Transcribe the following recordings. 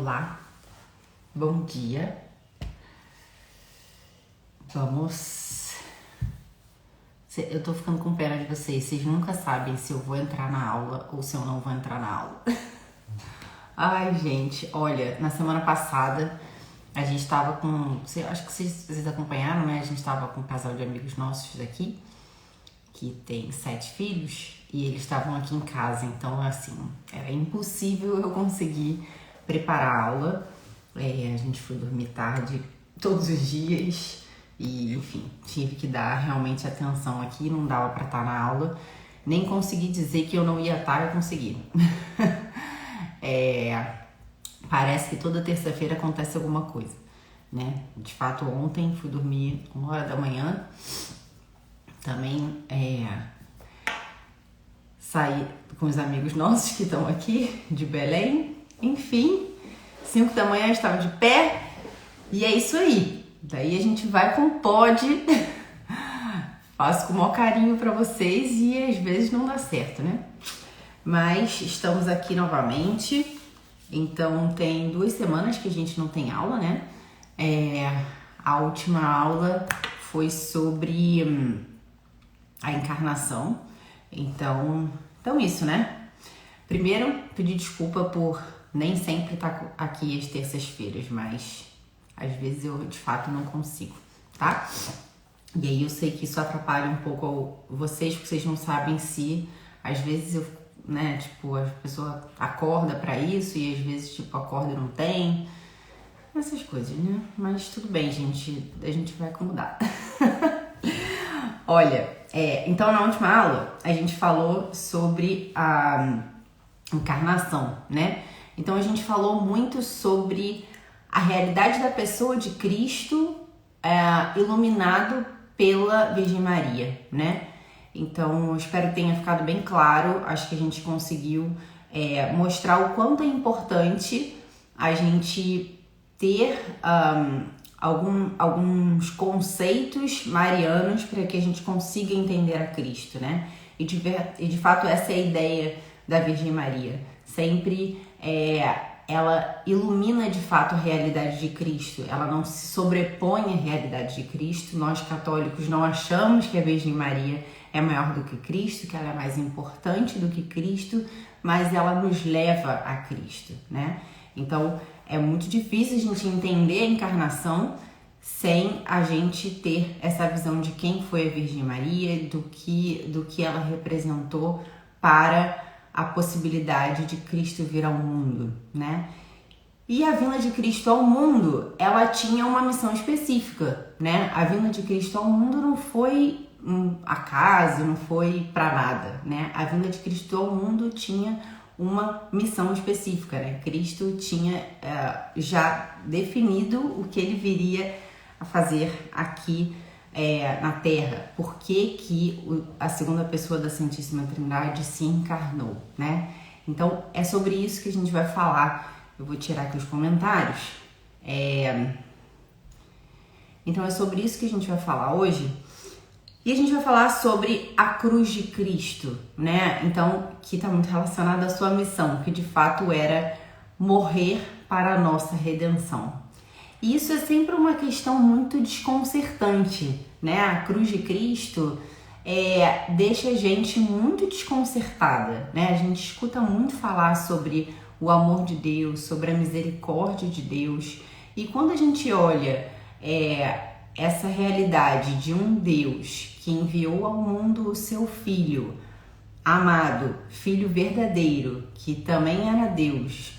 Olá, bom dia. Eu tô ficando com pena de vocês nunca sabem se eu vou entrar na aula ou se eu não vou entrar na aula. Ai, gente, olha, na semana passada a gente tava com, acho que vocês acompanharam, né? A gente tava com um casal de amigos nossos daqui, que tem 7 filhos, e eles estavam aqui em casa, então assim, era impossível eu conseguir preparar a aula. A gente foi dormir tarde todos os dias e, enfim, tive que dar realmente atenção aqui, não dava pra estar na aula, nem consegui dizer que eu não ia estar, eu consegui. Parece que toda terça-feira acontece alguma coisa, né? De fato, ontem fui dormir 1h da manhã, também saí com os amigos nossos que estão aqui de Belém, enfim, 5 da manhã estava de pé e é isso aí. Daí a gente vai com pod, faço com o maior carinho pra vocês e às vezes não dá certo, né? Mas estamos aqui novamente, então tem 2 semanas que a gente não tem aula, né? A última aula foi sobre a encarnação, então isso, né? Primeiro, pedir desculpa por nem sempre estar aqui às terças-feiras, mas às vezes eu de fato não consigo, tá? E aí eu sei que isso atrapalha um pouco vocês, porque vocês não sabem se às vezes eu, né, tipo, a pessoa acorda pra isso e às vezes, tipo, acorda e não tem. Essas coisas, né? Mas tudo bem, gente, a gente vai acomodar. Olha, então na última aula a gente falou sobre a encarnação, né? Então a gente falou muito sobre a realidade da pessoa de Cristo iluminado pela Virgem Maria, né? Então eu espero que tenha ficado bem claro, acho que a gente conseguiu mostrar o quanto é importante a gente ter alguns conceitos marianos para que a gente consiga entender a Cristo, né? E de fato essa é a ideia da Virgem Maria. Sempre ela ilumina de fato a realidade de Cristo, ela não se sobrepõe à realidade de Cristo. Nós católicos não achamos que a Virgem Maria é maior do que Cristo, que ela é mais importante do que Cristo, mas ela nos leva a Cristo, né? Então é muito difícil a gente entender a encarnação sem a gente ter essa visão de quem foi a Virgem Maria, do que ela representou para a possibilidade de Cristo vir ao mundo, né? E a vinda de Cristo ao mundo, ela tinha uma missão específica, né? A vinda de Cristo ao mundo não foi acaso, não foi para nada, né? A vinda de Cristo ao mundo tinha uma missão específica, né? Cristo tinha já definido o que ele viria a fazer aqui na Terra. Por que a segunda pessoa da Santíssima Trindade se encarnou, né? Então é sobre isso que a gente vai falar. Eu vou tirar aqui os comentários. Então é sobre isso que a gente vai falar hoje. E a gente vai falar sobre a cruz de Cristo, né? Então, que está muito relacionada à sua missão, que de fato era morrer para a nossa redenção. E isso é sempre uma questão muito desconcertante, né? A cruz de Cristo deixa a gente muito desconcertada, né? A gente escuta muito falar sobre o amor de Deus, sobre a misericórdia de Deus. E quando a gente olha essa realidade de um Deus que enviou ao mundo o seu Filho amado, Filho verdadeiro, que também era Deus,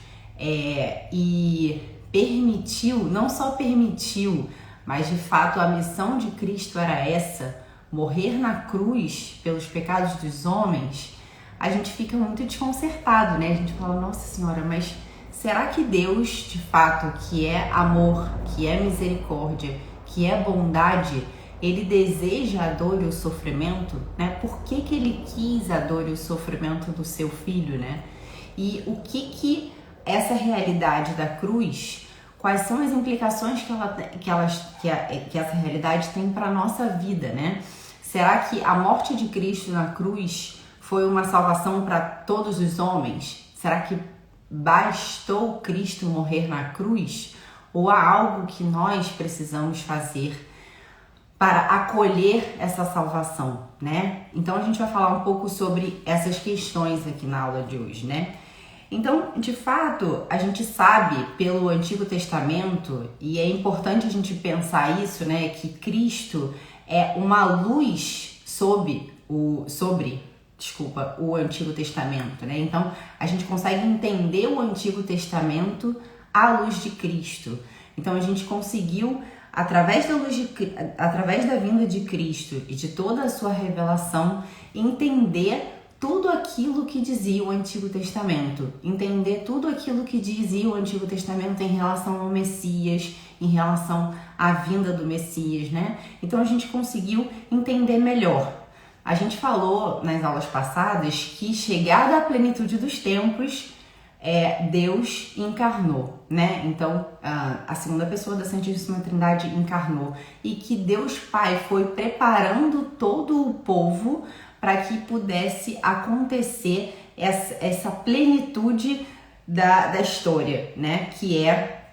e permitiu, não só permitiu, mas de fato a missão de Cristo era essa, morrer na cruz pelos pecados dos homens, a gente fica muito desconcertado, né? A gente fala, nossa Senhora, mas será que Deus, de fato, que é amor, que é misericórdia, que é bondade, ele deseja a dor e o sofrimento, né? Por que ele quis a dor e o sofrimento do seu filho, né? E o que essa realidade da cruz, quais são as implicações que essa realidade tem para a nossa vida, né? Será que a morte de Cristo na cruz foi uma salvação para todos os homens? Será que bastou Cristo morrer na cruz? Ou há algo que nós precisamos fazer para acolher essa salvação, né? Então a gente vai falar um pouco sobre essas questões aqui na aula de hoje, né? Então, de fato, a gente sabe pelo Antigo Testamento, e é importante a gente pensar isso, né? Que Cristo é uma luz sobre o Antigo Testamento, né? Então, a gente consegue entender o Antigo Testamento à luz de Cristo. Então, a gente conseguiu, através da vinda de Cristo e de toda a sua revelação, entender tudo aquilo que dizia o Antigo Testamento, entender tudo aquilo que dizia o Antigo Testamento em relação ao Messias, em relação à vinda do Messias, né? Então a gente conseguiu entender melhor. A gente falou nas aulas passadas que, chegada à plenitude dos tempos, Deus encarnou, né? Então a segunda pessoa da Santíssima Trindade encarnou, e que Deus Pai foi preparando todo o povo para que pudesse acontecer essa plenitude da história, né? Que é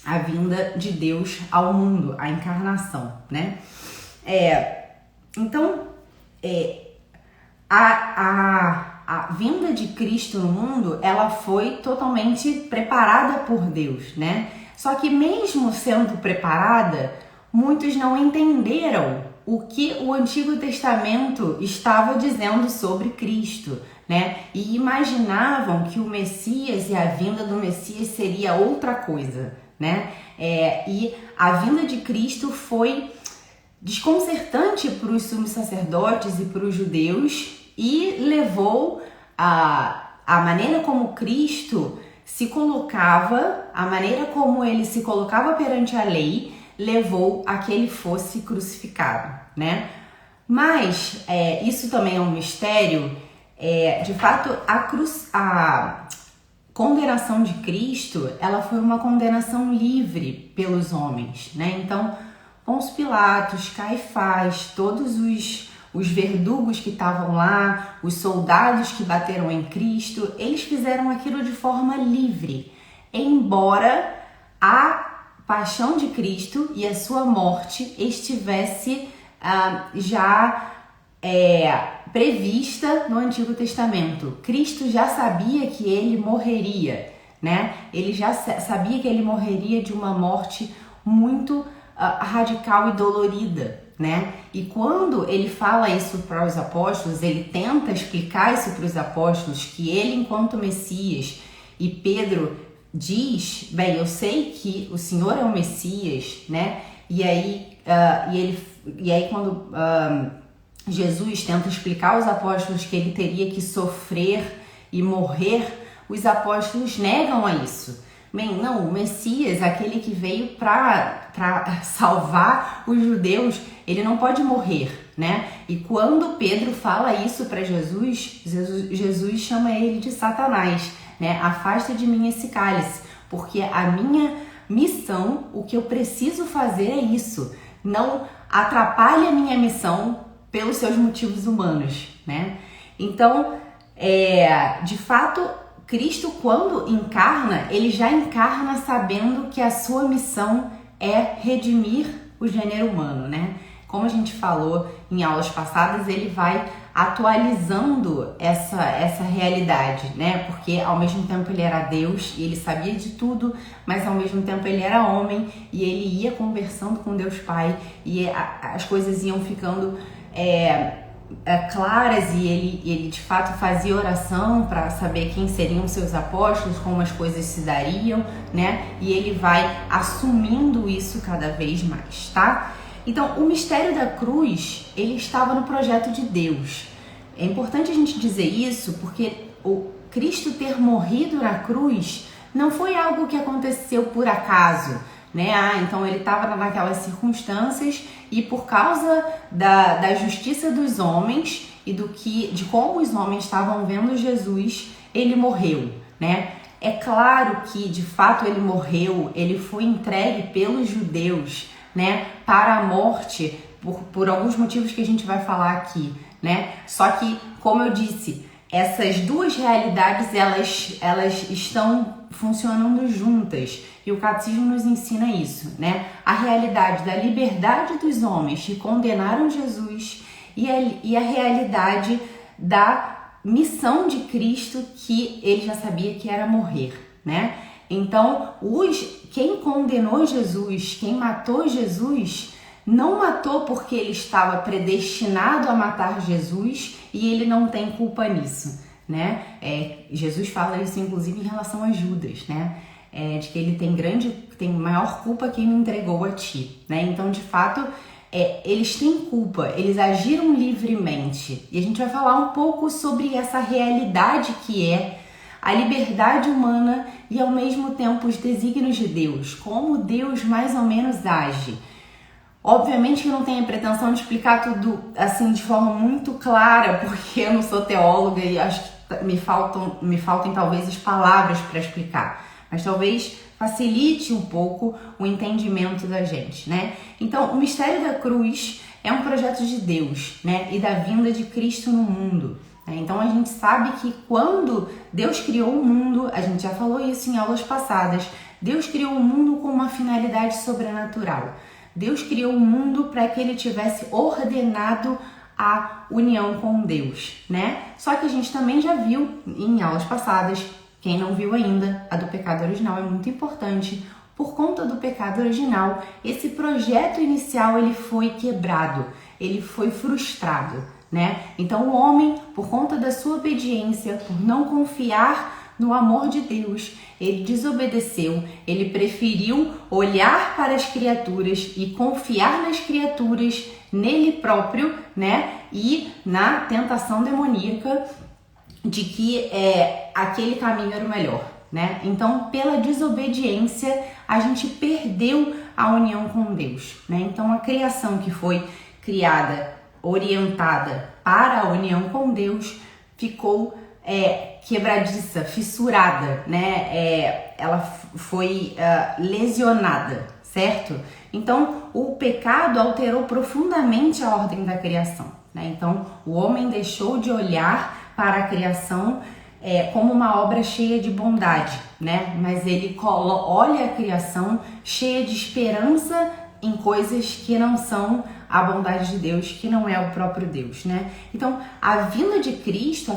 a vinda de Deus ao mundo, a encarnação, né? Então, a vinda de Cristo no mundo, ela foi totalmente preparada por Deus, né? Só que mesmo sendo preparada, muitos não entenderam o que o Antigo Testamento estava dizendo sobre Cristo, né? E imaginavam que o Messias e a vinda do Messias seria outra coisa, né? E a vinda de Cristo foi desconcertante para os sumos sacerdotes e para os judeus, e levou a maneira como Cristo se colocava, a maneira como ele se colocava perante a lei, levou a que ele fosse crucificado, né? Mas isso também é um mistério. De fato, a condenação de Cristo, ela foi uma condenação livre pelos homens, né? Então, Pôncio Pilatos, Caifás, todos os verdugos que estavam lá, os soldados que bateram em Cristo, eles fizeram aquilo de forma livre, embora a paixão de Cristo e a sua morte estivesse já prevista no Antigo Testamento. Cristo já sabia que ele morreria, né? Ele já sabia que ele morreria de uma morte muito radical e dolorida, né? E quando ele fala isso para os apóstolos, ele tenta explicar isso para os apóstolos, que ele, enquanto Messias, e Pedro diz, bem, eu sei que o Senhor é o Messias, né? E aí quando Jesus tenta explicar aos apóstolos que ele teria que sofrer e morrer, os apóstolos negam a isso. Bem, não, o Messias, aquele que veio para salvar os judeus, ele não pode morrer, né? E quando Pedro fala isso para Jesus, Jesus chama ele de Satanás, né? Afasta de mim esse cálice, porque a minha missão, o que eu preciso fazer é isso. Não atrapalhe a minha missão pelos seus motivos humanos, né? Então, de fato, Cristo, quando encarna, ele já encarna sabendo que a sua missão é redimir o gênero humano, né? Como a gente falou em aulas passadas, ele vai atualizando essa realidade, né? Porque ao mesmo tempo ele era Deus e ele sabia de tudo, mas ao mesmo tempo ele era homem e ele ia conversando com Deus Pai, e as coisas iam ficando claras, e ele de fato fazia oração para saber quem seriam seus apóstolos, como as coisas se dariam, né? E ele vai assumindo isso cada vez mais, tá? Então, o mistério da cruz, ele estava no projeto de Deus. É importante a gente dizer isso, porque o Cristo ter morrido na cruz não foi algo que aconteceu por acaso, né? Então ele estava naquelas circunstâncias, e por causa da justiça dos homens e de como os homens estavam vendo Jesus, ele morreu, né? É claro que de fato ele morreu, ele foi entregue pelos judeus, né, para a morte por alguns motivos que a gente vai falar aqui, né? Só que, como eu disse, essas duas realidades, elas estão funcionando juntas. E o catecismo nos ensina isso, né? A realidade da liberdade dos homens que condenaram Jesus e a realidade da missão de Cristo, que ele já sabia que era morrer, né? Então, quem condenou Jesus, quem matou Jesus, não matou porque ele estava predestinado a matar Jesus e ele não tem culpa nisso, né? Jesus fala isso inclusive em relação a Judas, né? De que ele tem maior culpa quem me entregou a ti, né? Então, de fato, eles têm culpa, eles agiram livremente. E a gente vai falar um pouco sobre essa realidade que é a liberdade humana e ao mesmo tempo os desígnios de Deus, como Deus mais ou menos age. Obviamente que eu não tenho a pretensão de explicar tudo assim de forma muito clara, porque eu não sou teóloga e acho que me faltam talvez as palavras para explicar, mas talvez facilite um pouco o entendimento da gente, né? Então, o mistério da cruz é um projeto de Deus, né? E da vinda de Cristo no mundo. Então, a gente sabe que quando Deus criou o mundo, a gente já falou isso em aulas passadas, Deus criou o mundo com uma finalidade sobrenatural. Deus criou o mundo para que ele tivesse ordenado a união com Deus, né? Só que a gente também já viu em aulas passadas, quem não viu ainda, a do pecado original é muito importante. Por conta do pecado original, esse projeto inicial ele foi quebrado, ele foi frustrado, né? Então o homem, por conta da sua obediência, por não confiar no amor de Deus, ele desobedeceu, ele preferiu olhar para as criaturas e confiar nas criaturas, nele próprio, né? E na tentação demoníaca de que aquele caminho era o melhor, né? Então, pela desobediência, a gente perdeu a união com Deus, né? Então, a criação que foi criada, orientada para a união com Deus, ficou quebradiça, fissurada, né? Ela foi lesionada, certo? Então, o pecado alterou profundamente a ordem da criação, né? Então, o homem deixou de olhar para a criação como uma obra cheia de bondade, né? Mas ele olha a criação cheia de esperança em coisas que não são a bondade de Deus, que não é o próprio Deus, né? Então, a vinda de Cristo, a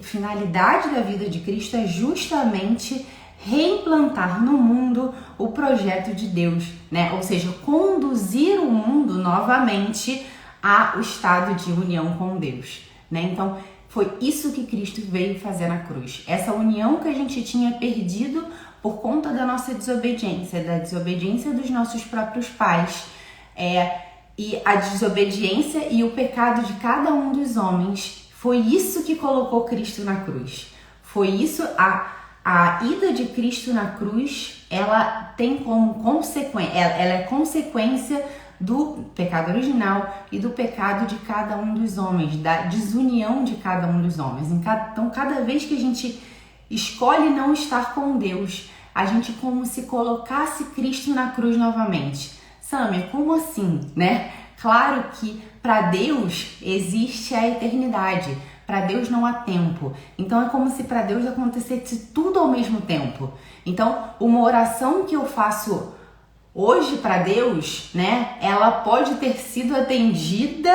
finalidade da vida de Cristo é justamente reimplantar no mundo o projeto de Deus, né? Ou seja, conduzir o mundo novamente ao estado de união com Deus, né? Então, foi isso que Cristo veio fazer na cruz. Essa união que a gente tinha perdido por conta da nossa desobediência, da desobediência dos nossos próprios pais, e a desobediência e o pecado de cada um dos homens, foi isso que colocou Cristo na cruz. Foi isso, a ida de Cristo na cruz, ela tem como consequência, ela é consequência do pecado original e do pecado de cada um dos homens, da desunião de cada um dos homens. Então, cada vez que a gente escolhe não estar com Deus, a gente como se colocasse Cristo na cruz novamente. Sâmia, como assim, né? Claro que para Deus existe a eternidade, para Deus não há tempo. Então é como se para Deus acontecesse tudo ao mesmo tempo. Então, uma oração que eu faço hoje para Deus, né, ela pode ter sido atendida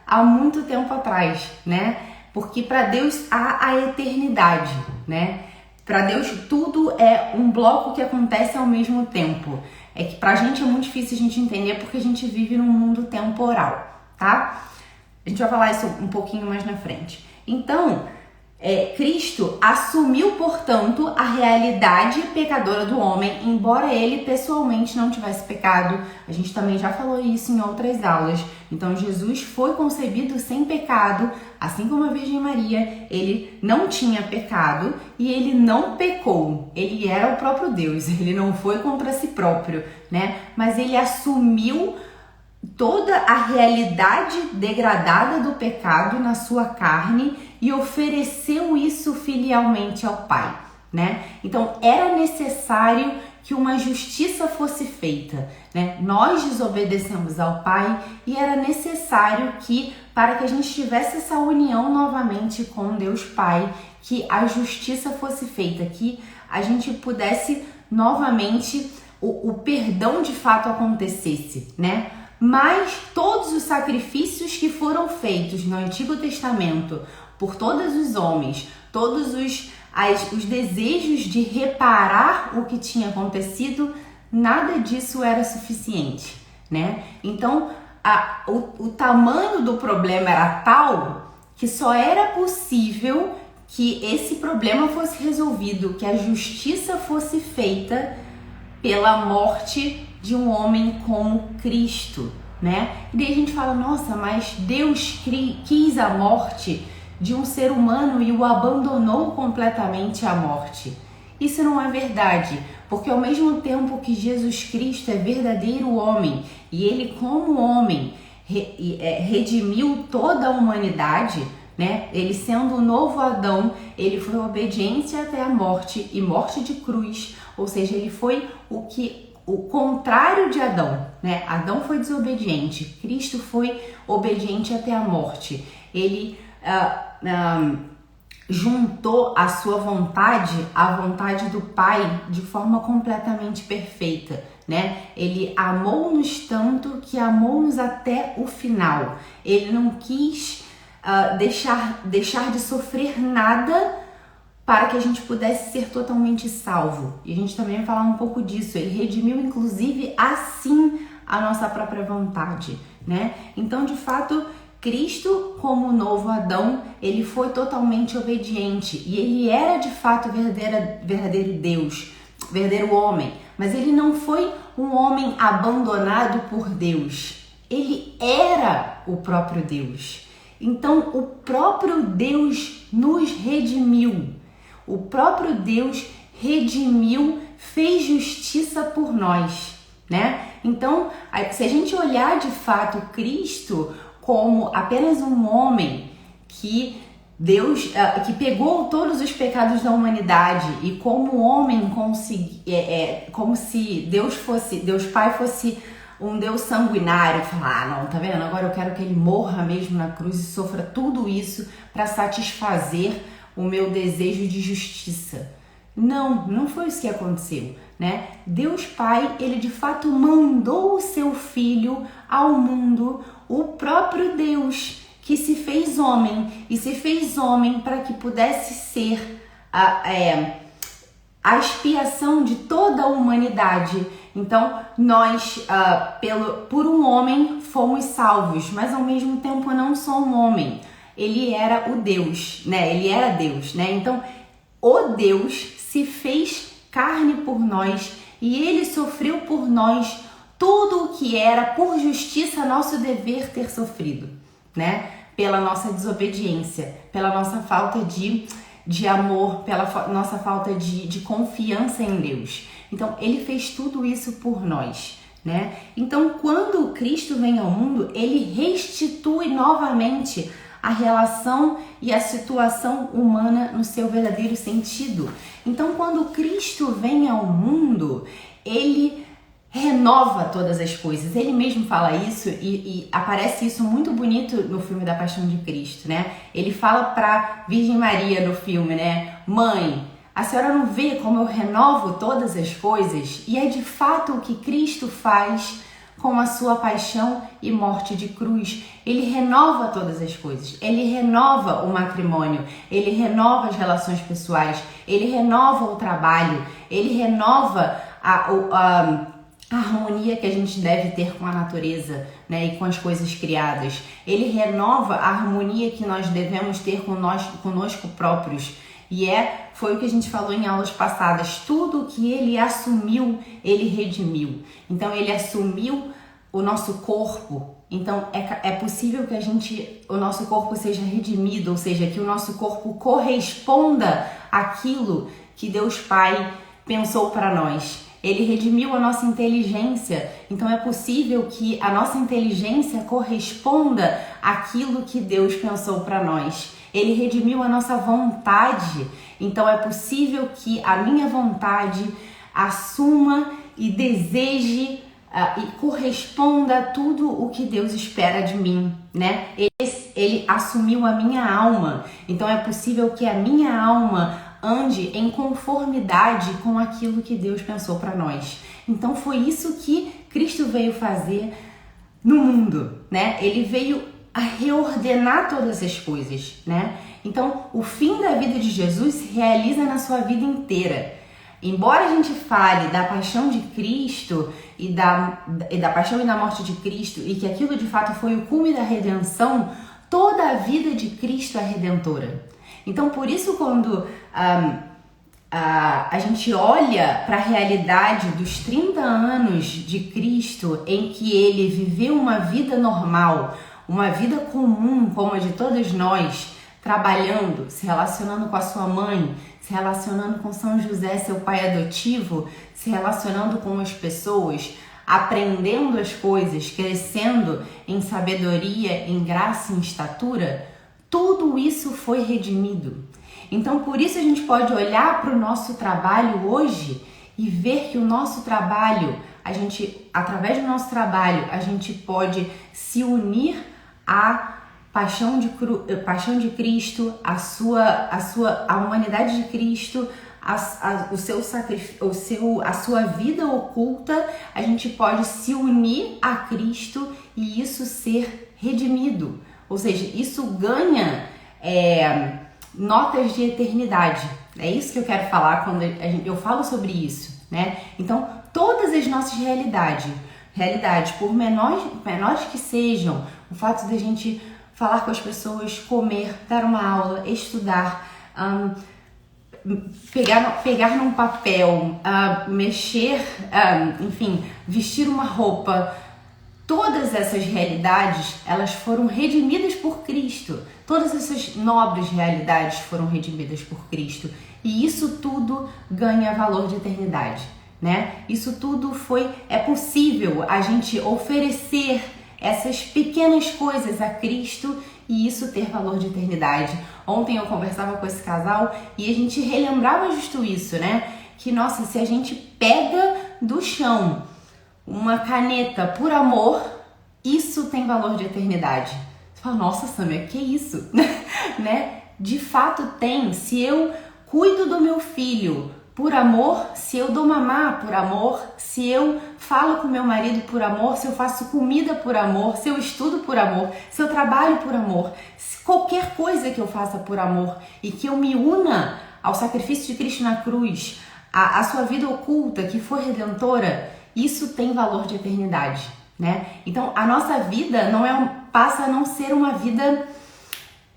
há muito tempo atrás, né? Porque para Deus há a eternidade, né? Para Deus tudo é um bloco que acontece ao mesmo tempo. É que pra gente é muito difícil a gente entender porque a gente vive num mundo temporal, tá? A gente vai falar isso um pouquinho mais na frente. Então, Cristo assumiu, portanto, a realidade pecadora do homem, embora ele pessoalmente não tivesse pecado. A gente também já falou isso em outras aulas. Então, Jesus foi concebido sem pecado, assim como a Virgem Maria. Ele não tinha pecado e ele não pecou. Ele era o próprio Deus, ele não foi contra si próprio, né? Mas ele assumiu toda a realidade degradada do pecado na sua carne e ofereceu isso filialmente ao Pai, né? Então era necessário que uma justiça fosse feita, né? Nós desobedecemos ao Pai e era necessário que para que a gente tivesse essa união novamente com Deus Pai, que a justiça fosse feita, que a gente pudesse novamente, o perdão de fato acontecesse, né? Mas todos os sacrifícios que foram feitos no Antigo Testamento por todos os homens, todos os desejos de reparar o que tinha acontecido, nada disso era suficiente, né? Então, o tamanho do problema era tal que só era possível que esse problema fosse resolvido, que a justiça fosse feita pela morte de um homem como Cristo, né? E daí a gente fala, nossa, mas Deus quis a morte de um ser humano e o abandonou completamente à morte. Isso não é verdade, porque ao mesmo tempo que Jesus Cristo é verdadeiro homem e ele como homem redimiu toda a humanidade, né? Ele sendo o novo Adão, ele foi obediente até a morte e morte de cruz, ou seja, ele foi o contrário de Adão, né? Adão foi desobediente, Cristo foi obediente até a morte. Ele juntou a sua vontade à vontade do Pai de forma completamente perfeita, né? Ele amou-nos tanto que amou-nos até o final. Ele não quis deixar de sofrer nada para que a gente pudesse ser totalmente salvo. E a gente também vai falar um pouco disso. Ele redimiu, inclusive, assim a nossa própria vontade, né? Então, de fato, Cristo, como novo Adão, ele foi totalmente obediente. E ele era, de fato, verdadeiro Deus, verdadeiro homem. Mas ele não foi um homem abandonado por Deus. Ele era o próprio Deus. Então, o próprio Deus nos redimiu. O próprio Deus redimiu, fez justiça por nós, né? Então, se a gente olhar de fato Cristo como apenas um homem que que pegou todos os pecados da humanidade e como homem como se Deus Pai fosse um Deus sanguinário, falar, não, tá vendo? Agora eu quero que ele morra mesmo na cruz e sofra tudo isso para satisfazer o meu desejo de justiça. Não foi isso que aconteceu, né? Deus Pai, ele de fato mandou o seu Filho ao mundo, o próprio Deus, que se fez homem, e se fez homem para que pudesse ser a expiação de toda a humanidade. Então, nós, por um homem, fomos salvos, mas ao mesmo tempo não só um homem. Ele era o Deus, né? Ele era Deus, né? Então, o Deus se fez carne por nós e ele sofreu por nós tudo o que era por justiça nosso dever ter sofrido, né? Pela nossa desobediência, pela nossa falta de amor, pela nossa falta de confiança em Deus. Então, ele fez tudo isso por nós, né? Então, quando Cristo vem ao mundo, ele restitui novamente a relação e a situação humana no seu verdadeiro sentido. Então, quando Cristo vem ao mundo, ele renova todas as coisas. Ele mesmo fala isso e aparece isso muito bonito no filme da Paixão de Cristo, né? Ele fala para Virgem Maria no filme, né? Mãe, a senhora não vê como eu renovo todas as coisas? E é de fato o que Cristo faz com a sua paixão e morte de cruz. Ele renova todas as coisas. Ele renova o matrimônio, ele renova as relações pessoais, ele renova o trabalho, ele renova a harmonia que a gente deve ter com a natureza, né, e com as coisas criadas. Ele renova a harmonia que nós devemos ter conosco próprios. E foi o que a gente falou em aulas passadas. Tudo que ele assumiu, ele redimiu. Então, ele assumiu o nosso corpo. Então, é possível que o nosso corpo seja redimido, ou seja, que o nosso corpo corresponda àquilo que Deus Pai pensou para nós. Ele redimiu a nossa inteligência. Então, é possível que a nossa inteligência corresponda àquilo que Deus pensou para nós. Ele redimiu a nossa vontade, então é possível que a minha vontade assuma e deseje e corresponda a tudo o que Deus espera de mim, né? ele assumiu a minha alma. Então é possível que a minha alma ande em conformidade com aquilo que Deus pensou para nós. Então foi isso que Cristo veio fazer no mundo, né? Ele veio a reordenar todas as coisas, né? Então o fim da vida de Jesus se realiza na sua vida inteira. Embora a gente fale da paixão de Cristo e da paixão e da morte de Cristo e que aquilo de fato foi o cume da redenção, toda a vida de Cristo é redentora. Então por isso quando a gente olha para a realidade dos 30 anos de Cristo em que ele viveu uma vida normal, uma vida comum como a de todos nós, trabalhando, se relacionando com a sua mãe, se relacionando com São José, seu pai adotivo, se relacionando com as pessoas, aprendendo as coisas, crescendo em sabedoria, em graça, em estatura, tudo isso foi redimido. Então, por isso a gente pode olhar para o nosso trabalho hoje e ver que o nosso trabalho, através do nosso trabalho, a gente pode se unir à paixão de Cristo, a humanidade de Cristo, o seu sacrifício, a sua vida oculta, a gente pode se unir a Cristo e isso ser redimido. Ou seja, isso ganha notas de eternidade. É isso que eu quero falar quando eu falo sobre isso, né? Então, todas as nossas realidades, por menores que sejam, o fato de a gente falar com as pessoas, comer, dar uma aula, estudar, pegar num papel, mexer, enfim, vestir uma roupa, todas essas realidades, elas foram redimidas por Cristo. Todas essas nobres realidades foram redimidas por Cristo. E isso tudo ganha valor de eternidade, né? Isso tudo é possível a gente oferecer essas pequenas coisas a Cristo e isso ter valor de eternidade. Ontem eu conversava com esse casal e a gente relembrava justo isso, né? Que, nossa, se a gente pega do chão uma caneta por amor, isso tem valor de eternidade. Você fala, nossa, Samia, que isso? Né? De fato tem. Se eu cuido do meu filho por amor, se eu dou mamar por amor, se eu falo com meu marido por amor, se eu faço comida por amor, se eu estudo por amor, se eu trabalho por amor, se qualquer coisa que eu faça por amor e que eu me una ao sacrifício de Cristo na cruz, a sua vida oculta que foi redentora, isso tem valor de eternidade, né? Então a nossa vida passa a não ser uma vida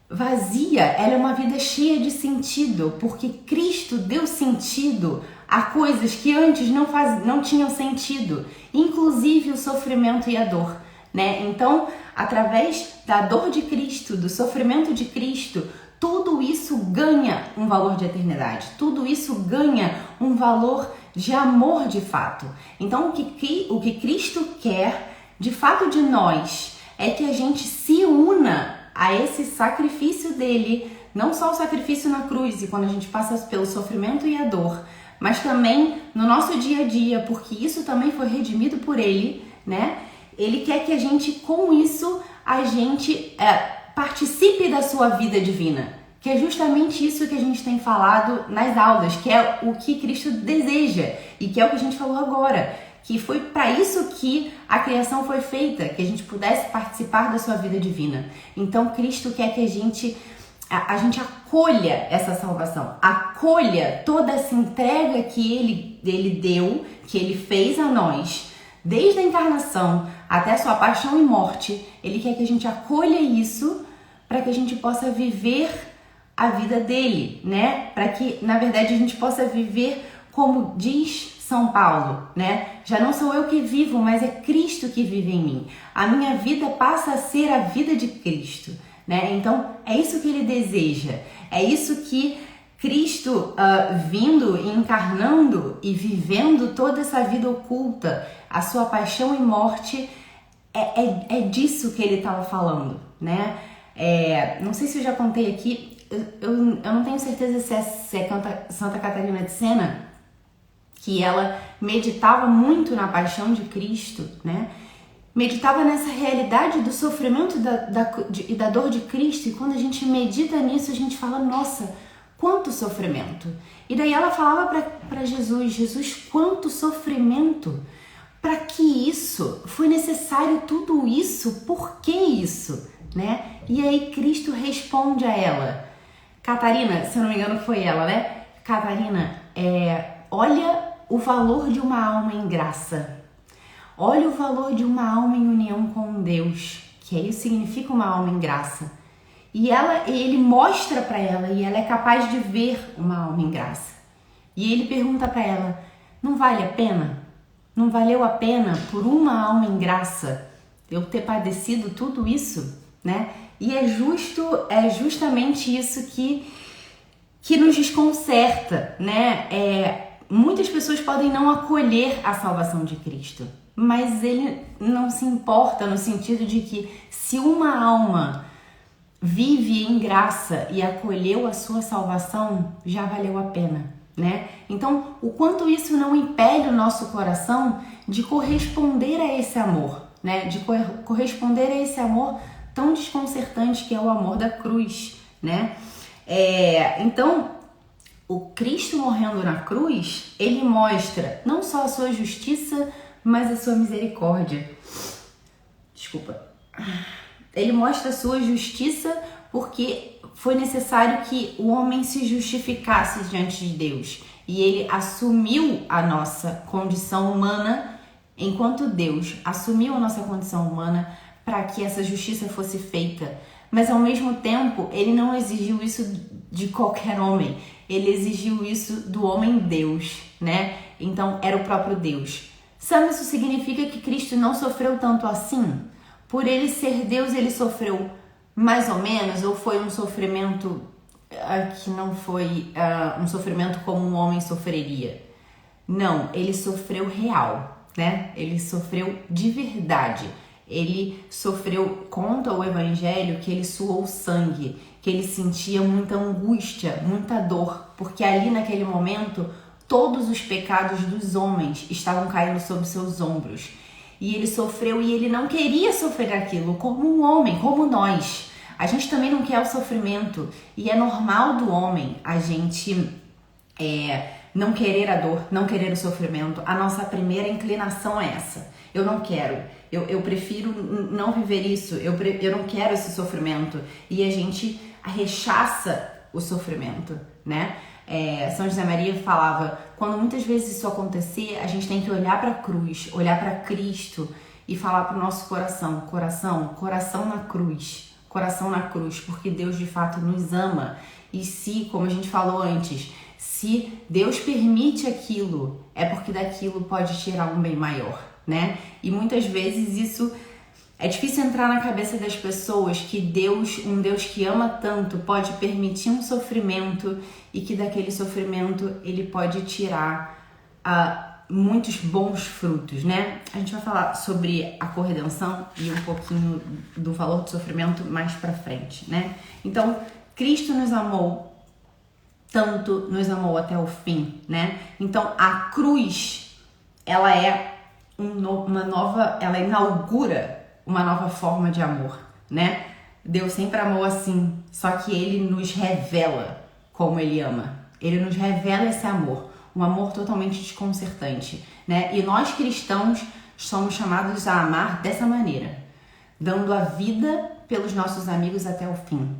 vazia, ela é uma vida cheia de sentido, porque Cristo deu sentido a coisas que antes não tinham sentido, inclusive o sofrimento e a dor, né? Então, através da dor de Cristo, do sofrimento de Cristo, tudo isso ganha um valor de eternidade, tudo isso ganha um valor de amor de fato. Então, o que Cristo quer de fato de nós é que a gente se una a esse sacrifício dele, não só o sacrifício na cruz e quando a gente passa pelo sofrimento e a dor, mas também no nosso dia a dia, porque isso também foi redimido por ele, né? Ele quer que a gente, com isso, a gente participe da sua vida divina, que é justamente isso que a gente tem falado nas aulas, que é o que Cristo deseja e que é o que a gente falou agora, que foi para isso que a criação foi feita, que a gente pudesse participar da sua vida divina. Então Cristo quer que a gente acolha essa salvação, acolha toda essa entrega que ele deu, que ele fez a nós, desde a encarnação até a sua paixão e morte. Ele quer que a gente acolha isso para que a gente possa viver a vida dele, né? Para que, na verdade, a gente possa viver como diz São Paulo, né? Já não sou eu que vivo, mas é Cristo que vive em mim. A minha vida passa a ser a vida de Cristo, né? Então, é isso que ele deseja. É isso que Cristo vindo e encarnando e vivendo toda essa vida oculta, a sua paixão e morte, é disso que ele estava falando, né? Não sei se eu já contei aqui, eu não tenho certeza se é Santa Catarina de Sena, que ela meditava muito na paixão de Cristo, né? meditava nessa realidade do sofrimento e da dor de Cristo, e quando a gente medita nisso, a gente fala, nossa, quanto sofrimento. E daí ela falava para Jesus, Jesus, quanto sofrimento, para que isso? Foi necessário tudo isso? Por que isso? Né? E aí Cristo responde a ela, Catarina, se eu não me engano foi ela, né? Catarina, olha o valor de uma alma em graça. Olha o valor de uma alma em união com Deus, que aí significa uma alma em graça. E ele mostra para ela e ela é capaz de ver uma alma em graça. E ele pergunta para ela, não vale a pena? Não valeu a pena por uma alma em graça eu ter padecido tudo isso, né? E é justamente isso que nos desconcerta, né? Muitas pessoas podem não acolher a salvação de Cristo, mas ele não se importa no sentido de que se uma alma vive em graça e acolheu a sua salvação, já valeu a pena, né? Então, o quanto isso não impele o nosso coração de corresponder a esse amor, né? De corresponder a esse amor tão desconcertante que é o amor da cruz, né? Então, o Cristo morrendo na cruz, ele mostra não só a sua justiça, mas a sua misericórdia. Desculpa. Ele mostra a sua justiça porque foi necessário que o homem se justificasse diante de Deus. E ele assumiu a nossa condição humana enquanto Deus assumiu a nossa condição humana para que essa justiça fosse feita. Mas ao mesmo tempo, ele não exigiu isso de qualquer homem. Ele exigiu isso do homem Deus, né? Então, era o próprio Deus. Sabe, isso significa que Cristo não sofreu tanto assim? Por ele ser Deus, ele sofreu mais ou menos? Ou foi um sofrimento que não foi um sofrimento como um homem sofreria? Não, ele sofreu real, né? Ele sofreu de verdade. Ele sofreu, conta o Evangelho, que ele suou sangue, que ele sentia muita angústia, muita dor, porque ali naquele momento todos os pecados dos homens estavam caindo sobre seus ombros. E ele sofreu e ele não queria sofrer aquilo como um homem, como nós. A gente também não quer o sofrimento e é normal do homem a gente não querer a dor, não querer o sofrimento. A nossa primeira inclinação é essa. Eu não quero, eu prefiro não viver isso, eu não quero esse sofrimento. E a gente rechaça o sofrimento, né? São José Maria falava, quando muitas vezes isso acontecer, a gente tem que olhar para a cruz, olhar para Cristo e falar para o nosso coração, coração na cruz, porque Deus de fato nos ama. E se, como a gente falou antes, se Deus permite aquilo, é porque daquilo pode tirar um bem maior, né? E muitas vezes isso é difícil entrar na cabeça das pessoas que Deus, um Deus que ama tanto, pode permitir um sofrimento e que daquele sofrimento ele pode tirar muitos bons frutos, né? A gente vai falar sobre a corredenção e um pouquinho do valor do sofrimento mais pra frente, né? Então, Cristo nos amou tanto, nos amou até o fim, né? Então, a cruz, ela ela inaugura uma nova forma de amor, né? Deus sempre amou assim, só que ele nos revela como ele ama. Ele nos revela esse amor, um amor totalmente desconcertante, né? E nós cristãos somos chamados a amar dessa maneira, dando a vida pelos nossos amigos até o fim.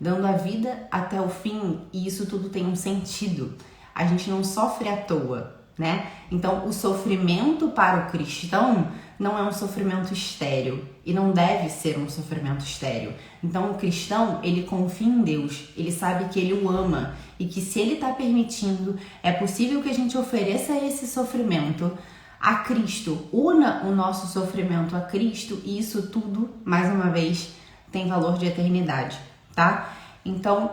Dando a vida até o fim, e isso tudo tem um sentido. A gente não sofre à toa, né? Então, o sofrimento para o cristão não é um sofrimento estéril e não deve ser um sofrimento estéril. Então, o cristão, ele confia em Deus, ele sabe que ele o ama e que se ele está permitindo, é possível que a gente ofereça esse sofrimento a Cristo, una o nosso sofrimento a Cristo e isso tudo, mais uma vez, tem valor de eternidade, tá? Então,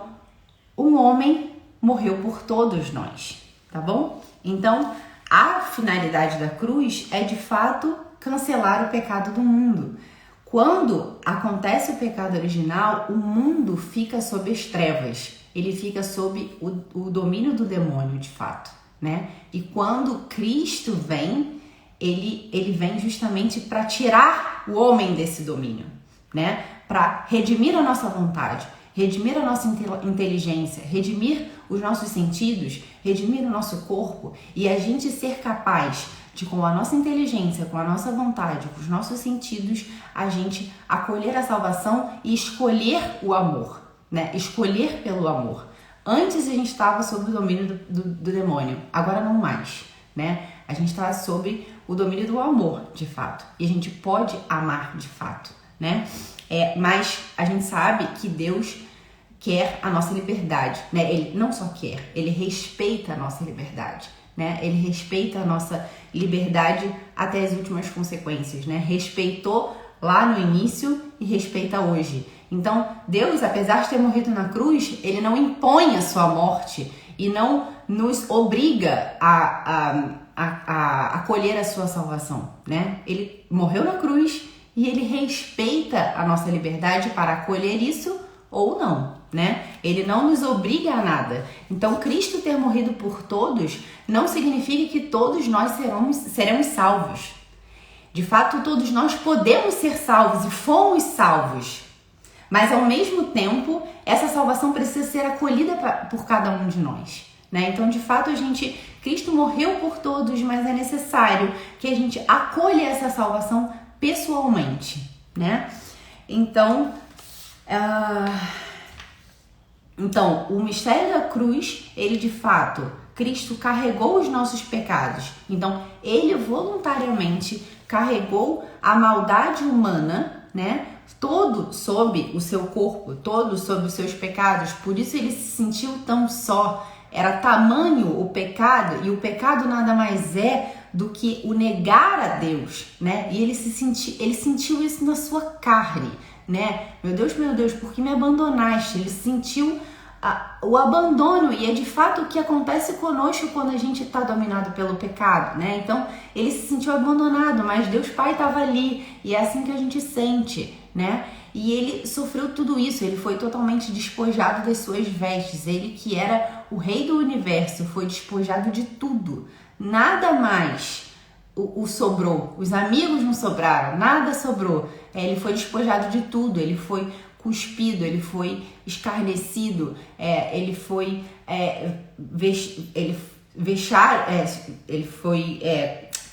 um homem morreu por todos nós, tá bom? Então, a finalidade da cruz é, de fato, cancelar o pecado do mundo. Quando acontece o pecado original, o mundo fica sob as trevas. Ele fica sob o domínio do demônio, de fato, né? E quando Cristo vem, ele vem justamente para tirar o homem desse domínio, né? Para redimir a nossa vontade, redimir a nossa inteligência, redimir os nossos sentidos, redimir o nosso corpo e a gente ser capaz de, com a nossa inteligência, com a nossa vontade, com os nossos sentidos, a gente acolher a salvação e escolher o amor, né? Escolher pelo amor. Antes a gente estava sob o domínio do demônio, agora não mais, né? A gente está sob o domínio do amor, de fato. E a gente pode amar, de fato, né? Mas a gente sabe que Deus quer a nossa liberdade, né? Ele não só quer, ele respeita a nossa liberdade, né? Ele respeita a nossa liberdade até as últimas consequências, né? Respeitou lá no início e respeita hoje. Então, Deus, apesar de ter morrido na cruz, ele não impõe a sua morte e não nos obriga a acolher a sua salvação, né? Ele morreu na cruz e ele respeita a nossa liberdade para acolher isso ou não, né? Ele não nos obriga a nada. Então, Cristo ter morrido por todos não significa que todos nós seremos salvos. De fato, todos nós podemos ser salvos e fomos salvos. Mas, ao mesmo tempo, essa salvação precisa ser acolhida por cada um de nós, né? Então, de fato, Cristo morreu por todos, mas é necessário que a gente acolha essa salvação pessoalmente, né? Então, o mistério da cruz, ele de fato, Cristo carregou os nossos pecados. Então, ele voluntariamente carregou a maldade humana, né? Todo sob o seu corpo, todo sob os seus pecados. Por isso ele se sentiu tão só. Era tamanho o pecado, e o pecado nada mais é do que o negar a Deus, né? E ele sentiu isso na sua carne, né? Meu Deus, por que me abandonaste? Ele sentiu o abandono, e é de fato o que acontece conosco quando a gente está dominado pelo pecado, né? Então, ele se sentiu abandonado, mas Deus Pai estava ali, e é assim que a gente sente, né? E ele sofreu tudo isso, ele foi totalmente despojado das suas vestes, ele que era o rei do universo, foi despojado de tudo, nada mais o sobrou, os amigos não sobraram, nada sobrou, ele foi despojado de tudo, ele foi cuspido, ele foi escarnecido, ele foi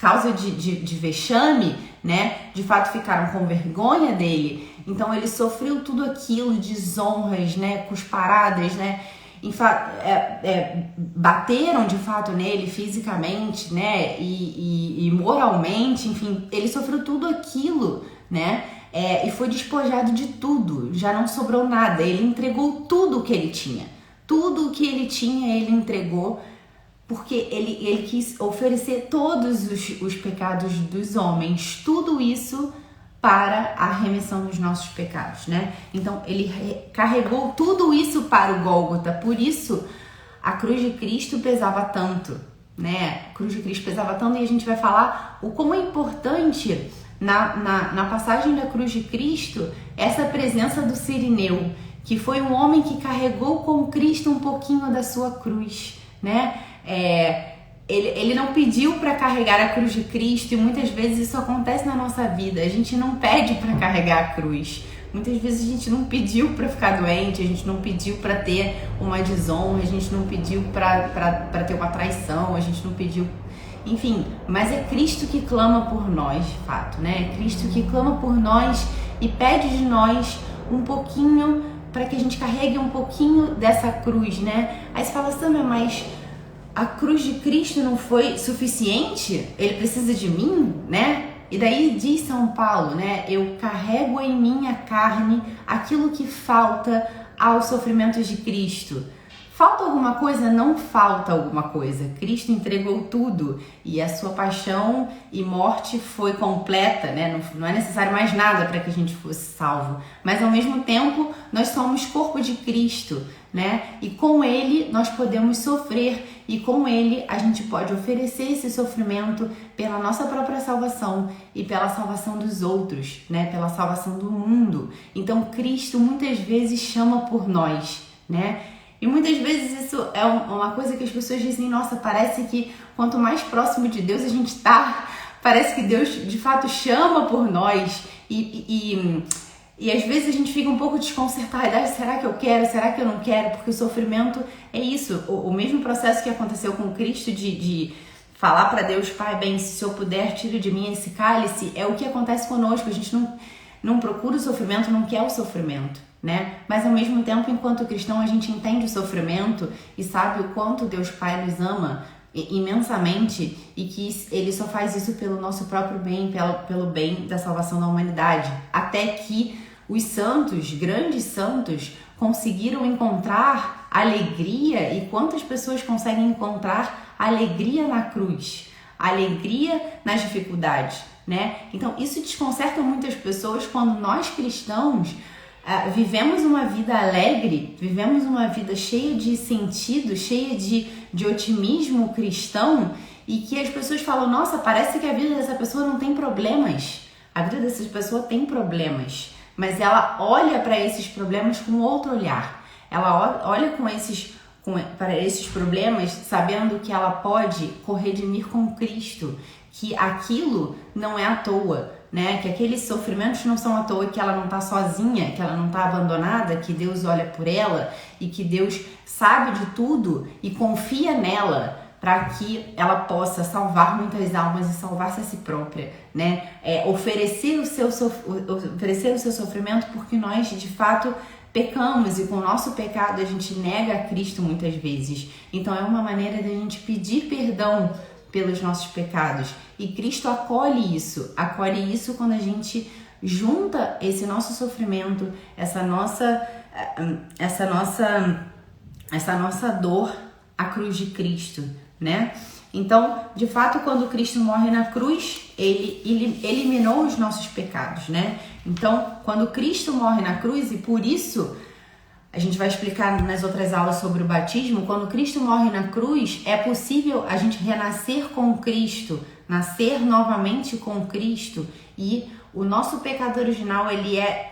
causa de vexame, né? De fato ficaram com vergonha dele. Então ele sofreu tudo aquilo, desonras, né? Cusparadas, né? Bateram de fato nele fisicamente, né? E moralmente, enfim, ele sofreu tudo aquilo, né? E foi despojado de tudo, já não sobrou nada. Ele entregou tudo o que ele tinha. Tudo o que ele tinha, ele entregou, porque ele quis oferecer todos os pecados dos homens, tudo isso para a remissão dos nossos pecados, né? Então, ele carregou tudo isso para o Gólgota, por isso a cruz de Cristo pesava tanto, né? A cruz de Cristo pesava tanto, e a gente vai falar o como é importante na passagem da cruz de Cristo essa presença do Cirineu, que foi um homem que carregou com Cristo um pouquinho da sua cruz, né? Ele não pediu para carregar a cruz de Cristo, e muitas vezes isso acontece na nossa vida. A gente não pede para carregar a cruz. Muitas vezes a gente não pediu para ficar doente, a gente não pediu para ter uma desonra, a gente não pediu para ter uma traição, a gente não pediu... Enfim, mas é Cristo que clama por nós, de fato, né? É Cristo que clama por nós e pede de nós um pouquinho, para que a gente carregue um pouquinho dessa cruz, né? Aí você fala, Samia, mas a cruz de Cristo não foi suficiente? Ele precisa de mim, né? E daí diz São Paulo, né? Eu carrego em minha carne aquilo que falta aos sofrimentos de Cristo. Falta alguma coisa? Não falta alguma coisa. Cristo entregou tudo e a sua paixão e morte foi completa, né? Não é necessário mais nada para que a gente fosse salvo. Mas ao mesmo tempo, nós somos corpo de Cristo, né? E com ele nós podemos sofrer, e com ele a gente pode oferecer esse sofrimento pela nossa própria salvação e pela salvação dos outros, né? Pela salvação do mundo. Então Cristo muitas vezes chama por nós, né? E muitas vezes isso é uma coisa que as pessoas dizem, nossa, parece que quanto mais próximo de Deus a gente está, Parece que Deus de fato chama por nós e às vezes a gente fica um pouco desconcertada. Será que eu quero? Será que eu não quero? Porque o sofrimento é isso. O mesmo processo que aconteceu com Cristo de falar para Deus, Pai, bem, se eu puder, tire de mim esse cálice, é o que acontece conosco. A gente não procura o sofrimento, não quer o sofrimento, né? Mas ao mesmo tempo, enquanto cristão, a gente entende o sofrimento e sabe o quanto Deus Pai nos ama imensamente e que Ele só faz isso pelo nosso próprio bem, pelo bem da salvação da humanidade. Até que os santos, grandes santos, conseguiram encontrar alegria. E quantas pessoas conseguem encontrar alegria na cruz? Alegria nas dificuldades, né? Então isso desconcerta muitas pessoas quando nós cristãos vivemos uma vida alegre, vivemos uma vida cheia de sentido, cheia de otimismo cristão, e que as pessoas falam, nossa, parece que a vida dessa pessoa não tem problemas. A vida dessa pessoa tem problemas, mas ela olha para esses problemas com outro olhar. Ela olha para esses problemas sabendo que ela pode corredimir com Cristo, que aquilo não é à toa, né? Que aqueles sofrimentos não são à toa, que ela não está sozinha, que ela não está abandonada, que Deus olha por ela e que Deus sabe de tudo e confia nela para que ela possa salvar muitas almas e salvar-se a si própria, né? Oferecer o seu sofrimento, porque nós de fato pecamos e com o nosso pecado a gente nega a Cristo muitas vezes. Então é uma maneira de a gente pedir perdão pelos nossos pecados. E Cristo acolhe isso quando a gente junta esse nosso sofrimento, essa nossa dor à cruz de Cristo, né? Então, de fato, quando Cristo morre na cruz, ele eliminou os nossos pecados, né? Então, quando Cristo morre na cruz, e por isso a gente vai explicar nas outras aulas sobre o batismo, quando Cristo morre na cruz, é possível a gente renascer com Cristo, nascer novamente com Cristo, e o nosso pecado original ele é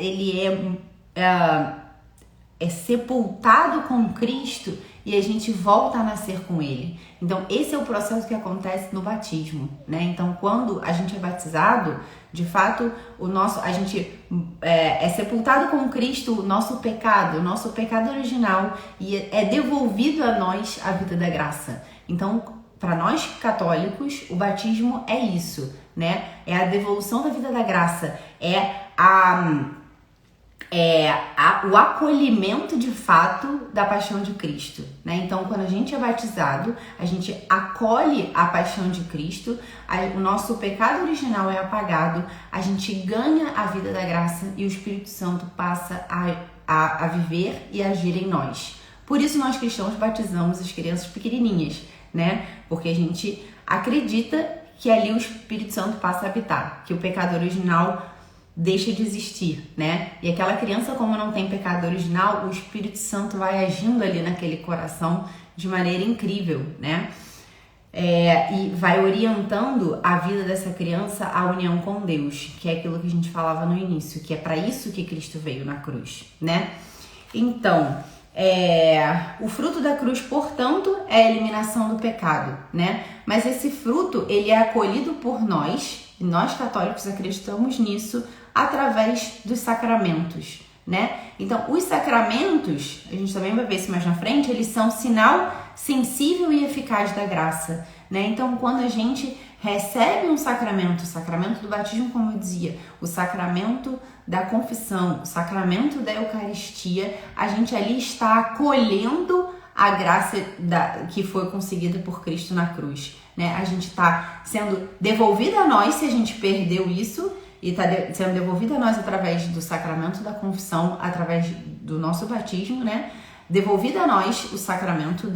sepultado com Cristo e a gente volta a nascer com Ele. Então esse é o processo que acontece no batismo, né? Então quando a gente é batizado, de fato a gente é sepultado com Cristo, o nosso pecado original, e é devolvido a nós a vida da graça. Então para nós católicos o batismo é isso, né? É a devolução da vida da graça, o acolhimento de fato da paixão de Cristo, né? Então, quando a gente é batizado, a gente acolhe a paixão de Cristo, o nosso pecado original é apagado, a gente ganha a vida da graça e o Espírito Santo passa a viver e agir em nós. Por isso, nós cristãos batizamos as crianças pequenininhas, né? Porque a gente acredita que ali o Espírito Santo passa a habitar, que o pecado original deixa de existir, né? E aquela criança, como não tem pecado original, o Espírito Santo vai agindo ali naquele coração de maneira incrível, né? E vai orientando a vida dessa criança à união com Deus, que é aquilo que a gente falava no início, que é para isso que Cristo veio na cruz, né? Então, o fruto da cruz, portanto, é a eliminação do pecado, né? Mas esse fruto, ele é acolhido por nós, e nós católicos acreditamos nisso, através dos sacramentos, né? Então, os sacramentos, a gente também vai ver isso mais na frente, eles são sinal sensível e eficaz da graça, né? Então, quando a gente recebe um sacramento, o sacramento do batismo, como eu dizia, o sacramento da confissão, o sacramento da Eucaristia, a gente ali está acolhendo a graça que foi conseguida por Cristo na cruz, né? A gente está sendo devolvida a nós se a gente perdeu isso, e está sendo devolvida a nós através do sacramento da confissão, através do nosso batismo, né? Devolvida a nós o sacramento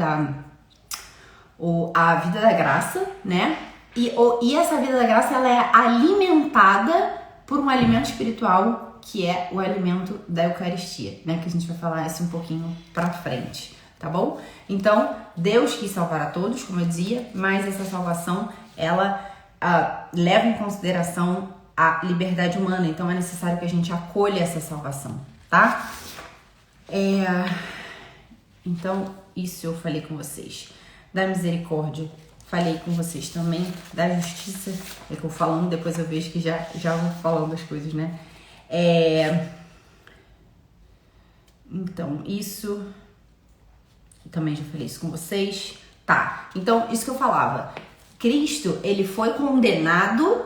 a vida da graça, né? E essa vida da graça, ela é alimentada por um alimento espiritual, que é o alimento da Eucaristia, né? Que a gente vai falar isso um pouquinho pra frente, tá bom? Então, Deus quis salvar a todos, como eu dizia, mas essa salvação, ela leva em consideração a liberdade humana, então é necessário que a gente acolha essa salvação, tá? Então, isso eu falei com vocês. Da misericórdia, falei com vocês também da justiça. É que eu falando, depois eu vejo que já vou falando as coisas, né? Então, isso... Também já falei isso com vocês. Tá, então, isso que eu falava. Cristo, ele foi condenado,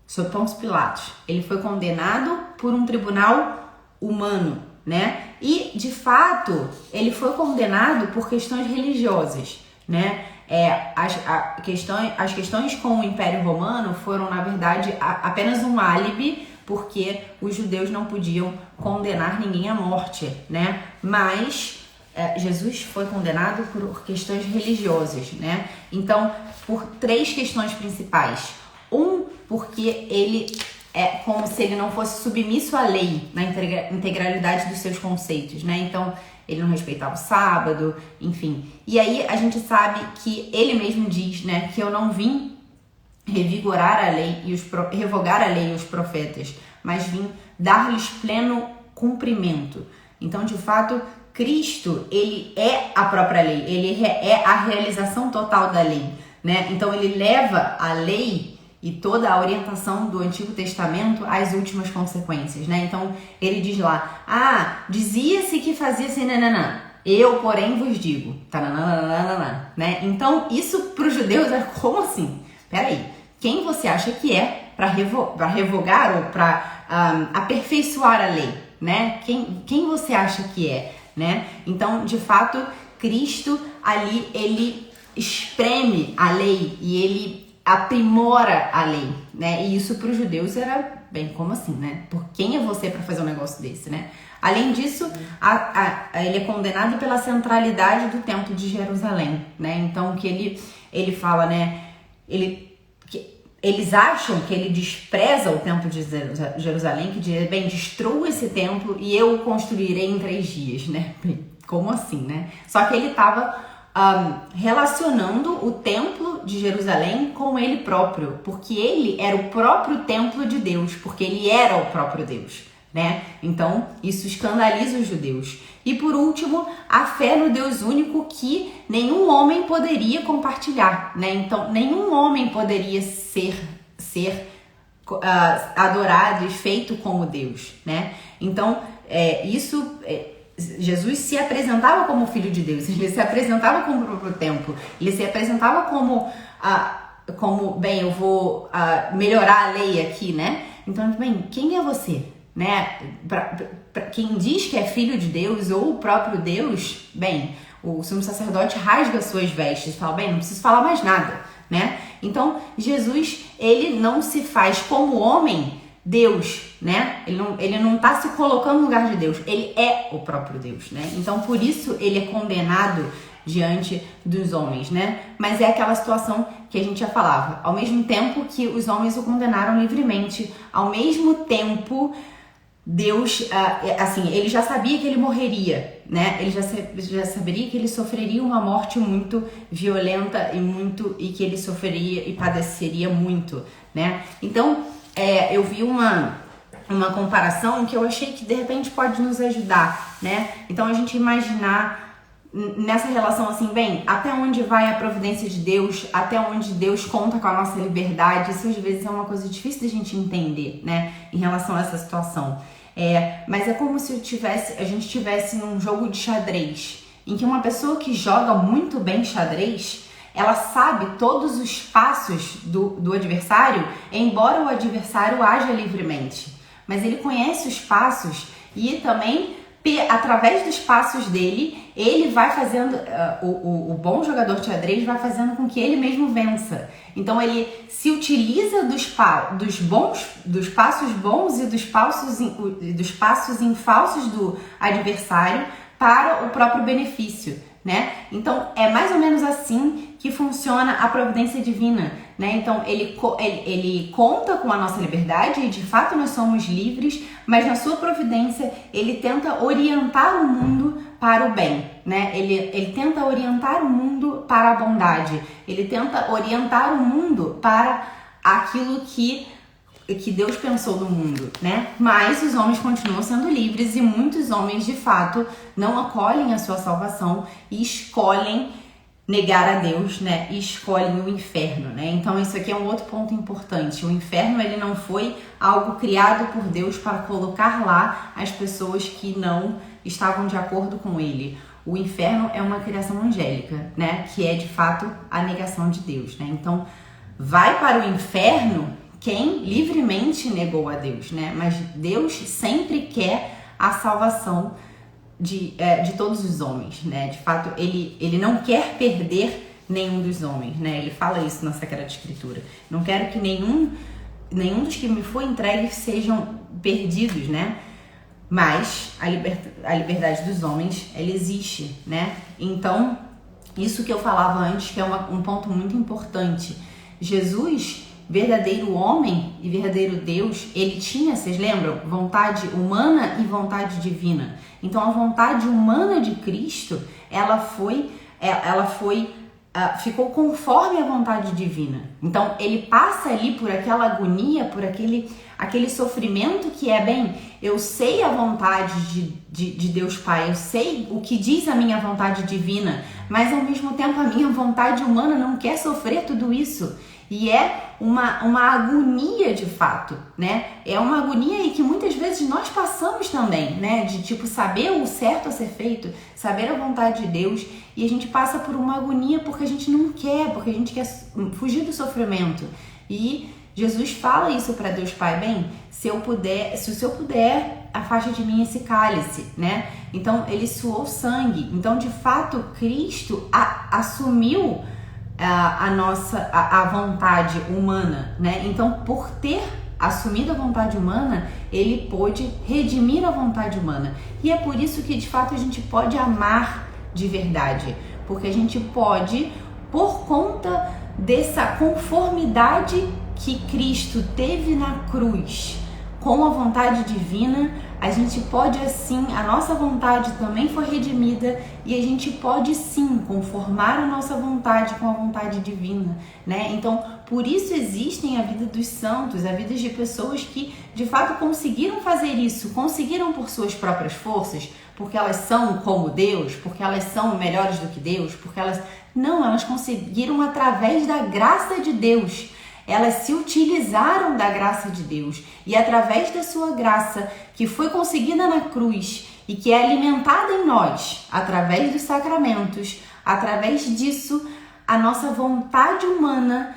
sob Pôncio Pilatos, ele foi condenado por um tribunal humano, né? E, de fato, ele foi condenado por questões religiosas, né? As questões com o Império Romano foram, na verdade, apenas um álibi, porque os judeus não podiam condenar ninguém à morte, né? Mas Jesus foi condenado por questões religiosas, né? Então, por 3 questões principais. Porque ele é como se ele não fosse submisso à lei na integralidade dos seus conceitos, né? Então, ele não respeitava o sábado, enfim. E aí, a gente sabe que ele mesmo diz, né, que eu não vim revogar a lei e os profetas, mas vim dar-lhes pleno cumprimento. Então, de fato, Cristo, ele é a própria lei, ele é a realização total da lei, né? Então, ele leva a lei e toda a orientação do Antigo Testamento às últimas consequências, né? Então, ele diz lá, dizia-se que fazia-se nananã, eu, porém, vos digo, né? Então, isso para os judeus é como assim? Peraí, quem você acha que é para revogar ou para aperfeiçoar a lei, né? Quem você acha que é, né? Então, de fato, Cristo ali, ele espreme a lei e ele aprimora a lei, né? E isso para os judeus era bem, como assim, né? Por quem é você para fazer um negócio desse, né? Além disso, ele é condenado pela centralidade do Templo de Jerusalém, né? Então, que ele fala, né? Eles acham que ele despreza o Templo de Jerusalém, que diz, bem, destrua esse templo e eu o construirei em 3 dias, né? Como assim, né? Só que ele estava relacionando o Templo de Jerusalém com ele próprio, porque ele era o próprio templo de Deus, porque ele era o próprio Deus, né? Então, isso escandaliza os judeus. E por último, a fé no Deus único que nenhum homem poderia compartilhar, né? Então, nenhum homem poderia ser adorado e feito como Deus, né? Então, Jesus se apresentava como Filho de Deus, ele se apresentava como o próprio templo, ele se apresentava como bem, eu vou melhorar a lei aqui, né? Então, bem, quem é você? Né? Pra quem diz que é filho de Deus ou o próprio Deus, bem, o sumo sacerdote rasga suas vestes e fala, bem, não preciso falar mais nada, né? Então, Jesus, ele não se faz como homem Deus, né? Ele não tá se colocando no lugar de Deus, ele é o próprio Deus, né? Então, por isso, ele é condenado diante dos homens, né? Mas é aquela situação que a gente já falava, ao mesmo tempo que os homens o condenaram livremente, ao mesmo tempo... Deus, ele já sabia que ele morreria, né? Ele já saberia que ele sofreria uma morte muito violenta e que ele sofreria e padeceria muito, né? Então, eu vi uma comparação que eu achei que de repente pode nos ajudar, né? Então, a gente imaginar nessa relação assim, bem, até onde vai a providência de Deus, até onde Deus conta com a nossa liberdade, isso às vezes é uma coisa difícil da gente entender, né, em relação a essa situação. Mas é como se a gente estivesse num jogo de xadrez, em que uma pessoa que joga muito bem xadrez, ela sabe todos os passos do adversário, embora o adversário haja livremente, mas ele conhece os passos e também através dos passos dele, ele vai fazendo, o bom jogador de xadrez vai fazendo com que ele mesmo vença. Então ele se utiliza dos passos bons e dos passos infalsos do adversário para o próprio benefício, né? Então é mais ou menos assim que funciona a providência divina, né? Então ele conta com a nossa liberdade e de fato nós somos livres, mas na sua providência ele tenta orientar o mundo para o bem, né? Ele tenta orientar o mundo para a bondade, ele tenta orientar o mundo para aquilo que Deus pensou no mundo, né? Mas os homens continuam sendo livres e muitos homens de fato não acolhem a sua salvação e escolhem negar a Deus, né, e escolhem o inferno, né? Então isso aqui é um outro ponto importante. O inferno, ele não foi algo criado por Deus para colocar lá as pessoas que não estavam de acordo com ele. O inferno é uma criação angélica, né, que é de fato a negação de Deus, né? Então vai para o inferno quem livremente negou a Deus, né? Mas Deus sempre quer a salvação de todos os homens, né? De fato, ele não quer perder nenhum dos homens, né? Ele fala isso na Sagrada Escritura. Não quero que nenhum dos que me foi entregue sejam perdidos, né? Mas a liberdade dos homens, ela existe, né? Então, isso que eu falava antes, que é um ponto muito importante. Jesus, verdadeiro homem e verdadeiro Deus, ele tinha, vocês lembram? Vontade humana e vontade divina. Então a vontade humana de Cristo, ficou conforme a vontade divina. Então ele passa ali por aquela agonia, por aquele sofrimento que é bem, eu sei a vontade de Deus Pai, eu sei o que diz a minha vontade divina, mas ao mesmo tempo a minha vontade humana não quer sofrer tudo isso. E é uma agonia de fato, né? É uma agonia aí que muitas vezes nós passamos também, né? De tipo saber o certo a ser feito, saber a vontade de Deus, e a gente passa por uma agonia porque a gente não quer, porque a gente quer fugir do sofrimento. E Jesus fala isso para Deus Pai, bem, se o Senhor puder, afasta de mim esse cálice, né? Então ele suou sangue. Então de fato Cristo assumiu a vontade humana, né? Então, por ter assumido a vontade humana, ele pôde redimir a vontade humana. E é por isso que, de fato, a gente pode amar de verdade. Porque a gente pode, por conta dessa conformidade que Cristo teve na cruz com a vontade divina, a gente pode assim, a nossa vontade também foi redimida e a gente pode sim conformar a nossa vontade com a vontade divina, né? Então, por isso existem a vida dos santos, a vida de pessoas que de fato conseguiram fazer isso, conseguiram por suas próprias forças, porque elas são como Deus, porque elas são melhores do que Deus, porque elas conseguiram através da graça de Deus. Elas se utilizaram da graça de Deus e através da sua graça que foi conseguida na cruz e que é alimentada em nós através dos sacramentos, através disso a nossa vontade humana,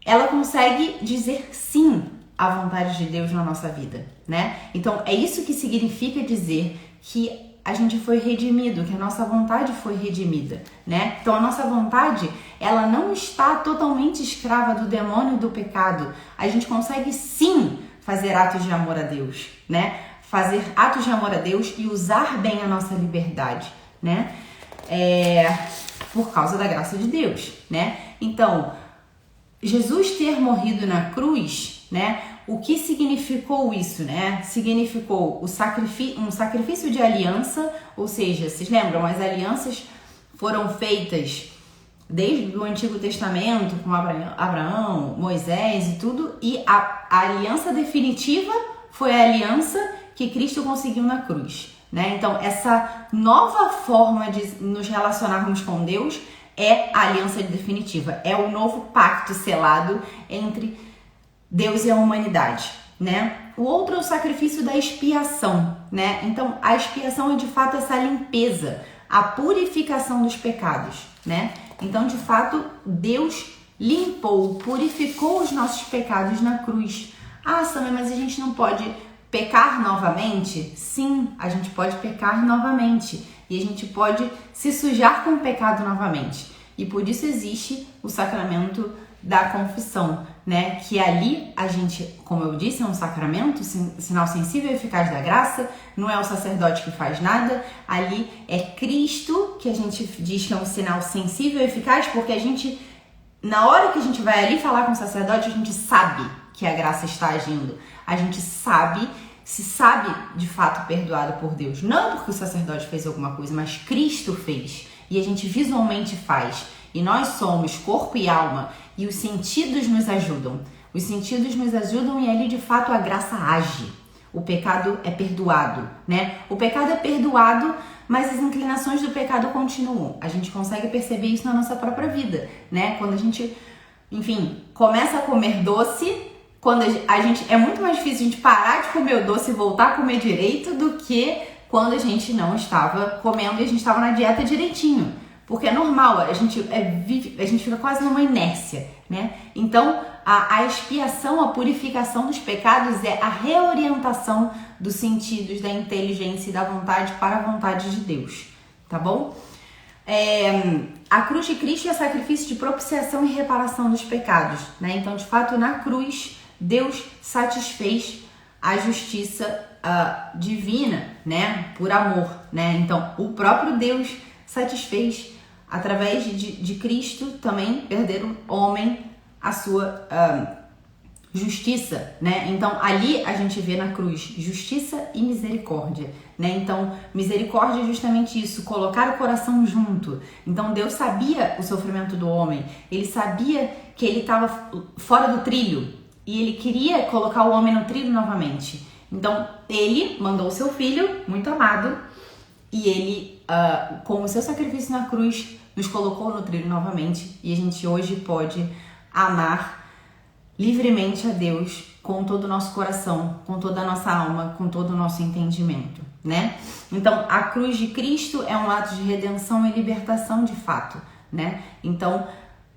ela consegue dizer sim à vontade de Deus na nossa vida, né? Então é isso que significa dizer que a gente foi redimido, que a nossa vontade foi redimida, né? Então a nossa vontade, ela não está totalmente escrava do demônio e do pecado. A gente consegue sim fazer atos de amor a Deus, né? Fazer atos de amor a Deus e usar bem a nossa liberdade, né? Por causa da graça de Deus, né? Então, Jesus ter morrido na cruz, né? O que significou isso, né? Significou um sacrifício de aliança, ou seja, vocês lembram, as alianças foram feitas desde o Antigo Testamento com Abraão, Moisés e tudo, e a aliança definitiva foi a aliança que Cristo conseguiu na cruz, né? Então, essa nova forma de nos relacionarmos com Deus é a aliança definitiva, é o novo pacto selado entre Deus e a humanidade, né? O outro é o sacrifício da expiação, né? Então, a expiação é de fato essa limpeza, a purificação dos pecados, né? Então, de fato, Deus limpou, purificou os nossos pecados na cruz. Ah, Samia, mas a gente não pode pecar novamente? Sim, a gente pode pecar novamente e a gente pode se sujar com o pecado novamente. E por isso existe o sacramento da confissão, né? Que ali a gente, como eu disse, é um sacramento, sinal sensível e eficaz da graça, não é o sacerdote que faz nada, ali é Cristo que a gente diz que é um sinal sensível e eficaz, porque a gente, na hora que a gente vai ali falar com o sacerdote, a gente sabe que a graça está agindo, a gente se sabe de fato perdoado por Deus, não porque o sacerdote fez alguma coisa, mas Cristo fez, e a gente visualmente faz. E nós somos corpo e alma, e os sentidos nos ajudam. Os sentidos nos ajudam e ali de fato a graça age. O pecado é perdoado, né? O pecado é perdoado, mas as inclinações do pecado continuam. A gente consegue perceber isso na nossa própria vida, né? Quando a gente, enfim, começa a comer doce, quando a gente é muito mais difícil a gente parar de comer o doce e voltar a comer direito do que quando a gente não estava comendo e a gente estava na dieta direitinho. Porque é normal, a gente fica quase numa inércia, né? Então, a expiação, a purificação dos pecados é a reorientação dos sentidos, da inteligência e da vontade para a vontade de Deus, tá bom? A cruz de Cristo é sacrifício de propiciação e reparação dos pecados, né? Então, de fato, na cruz, Deus satisfez a justiça divina, né? Por amor, né? Então, o próprio Deus satisfez através de Cristo também, perder o homem a sua justiça, né? Então, ali a gente vê na cruz justiça e misericórdia, né? Então, misericórdia é justamente isso, colocar o coração junto. Então, Deus sabia o sofrimento do homem, ele sabia que ele estava fora do trilho e ele queria colocar o homem no trilho novamente. Então, ele mandou o seu filho, muito amado, e ele, com o seu sacrifício na cruz, nos colocou no trilho novamente e a gente hoje pode amar livremente a Deus com todo o nosso coração, com toda a nossa alma, com todo o nosso entendimento, né? Então, a cruz de Cristo é um ato de redenção e libertação de fato, né? Então,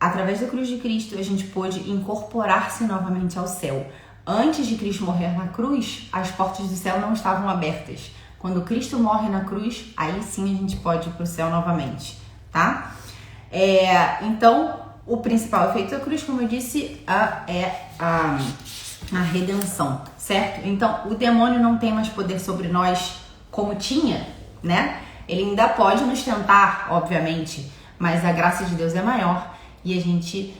através da cruz de Cristo, a gente pôde incorporar-se novamente ao céu. Antes de Cristo morrer na cruz, as portas do céu não estavam abertas. Quando Cristo morre na cruz, aí sim a gente pode ir para o céu novamente, tá? Então, o principal efeito da cruz, como eu disse, é a redenção, certo? Então, o demônio não tem mais poder sobre nós como tinha, né? Ele ainda pode nos tentar, obviamente, mas a graça de Deus é maior e a gente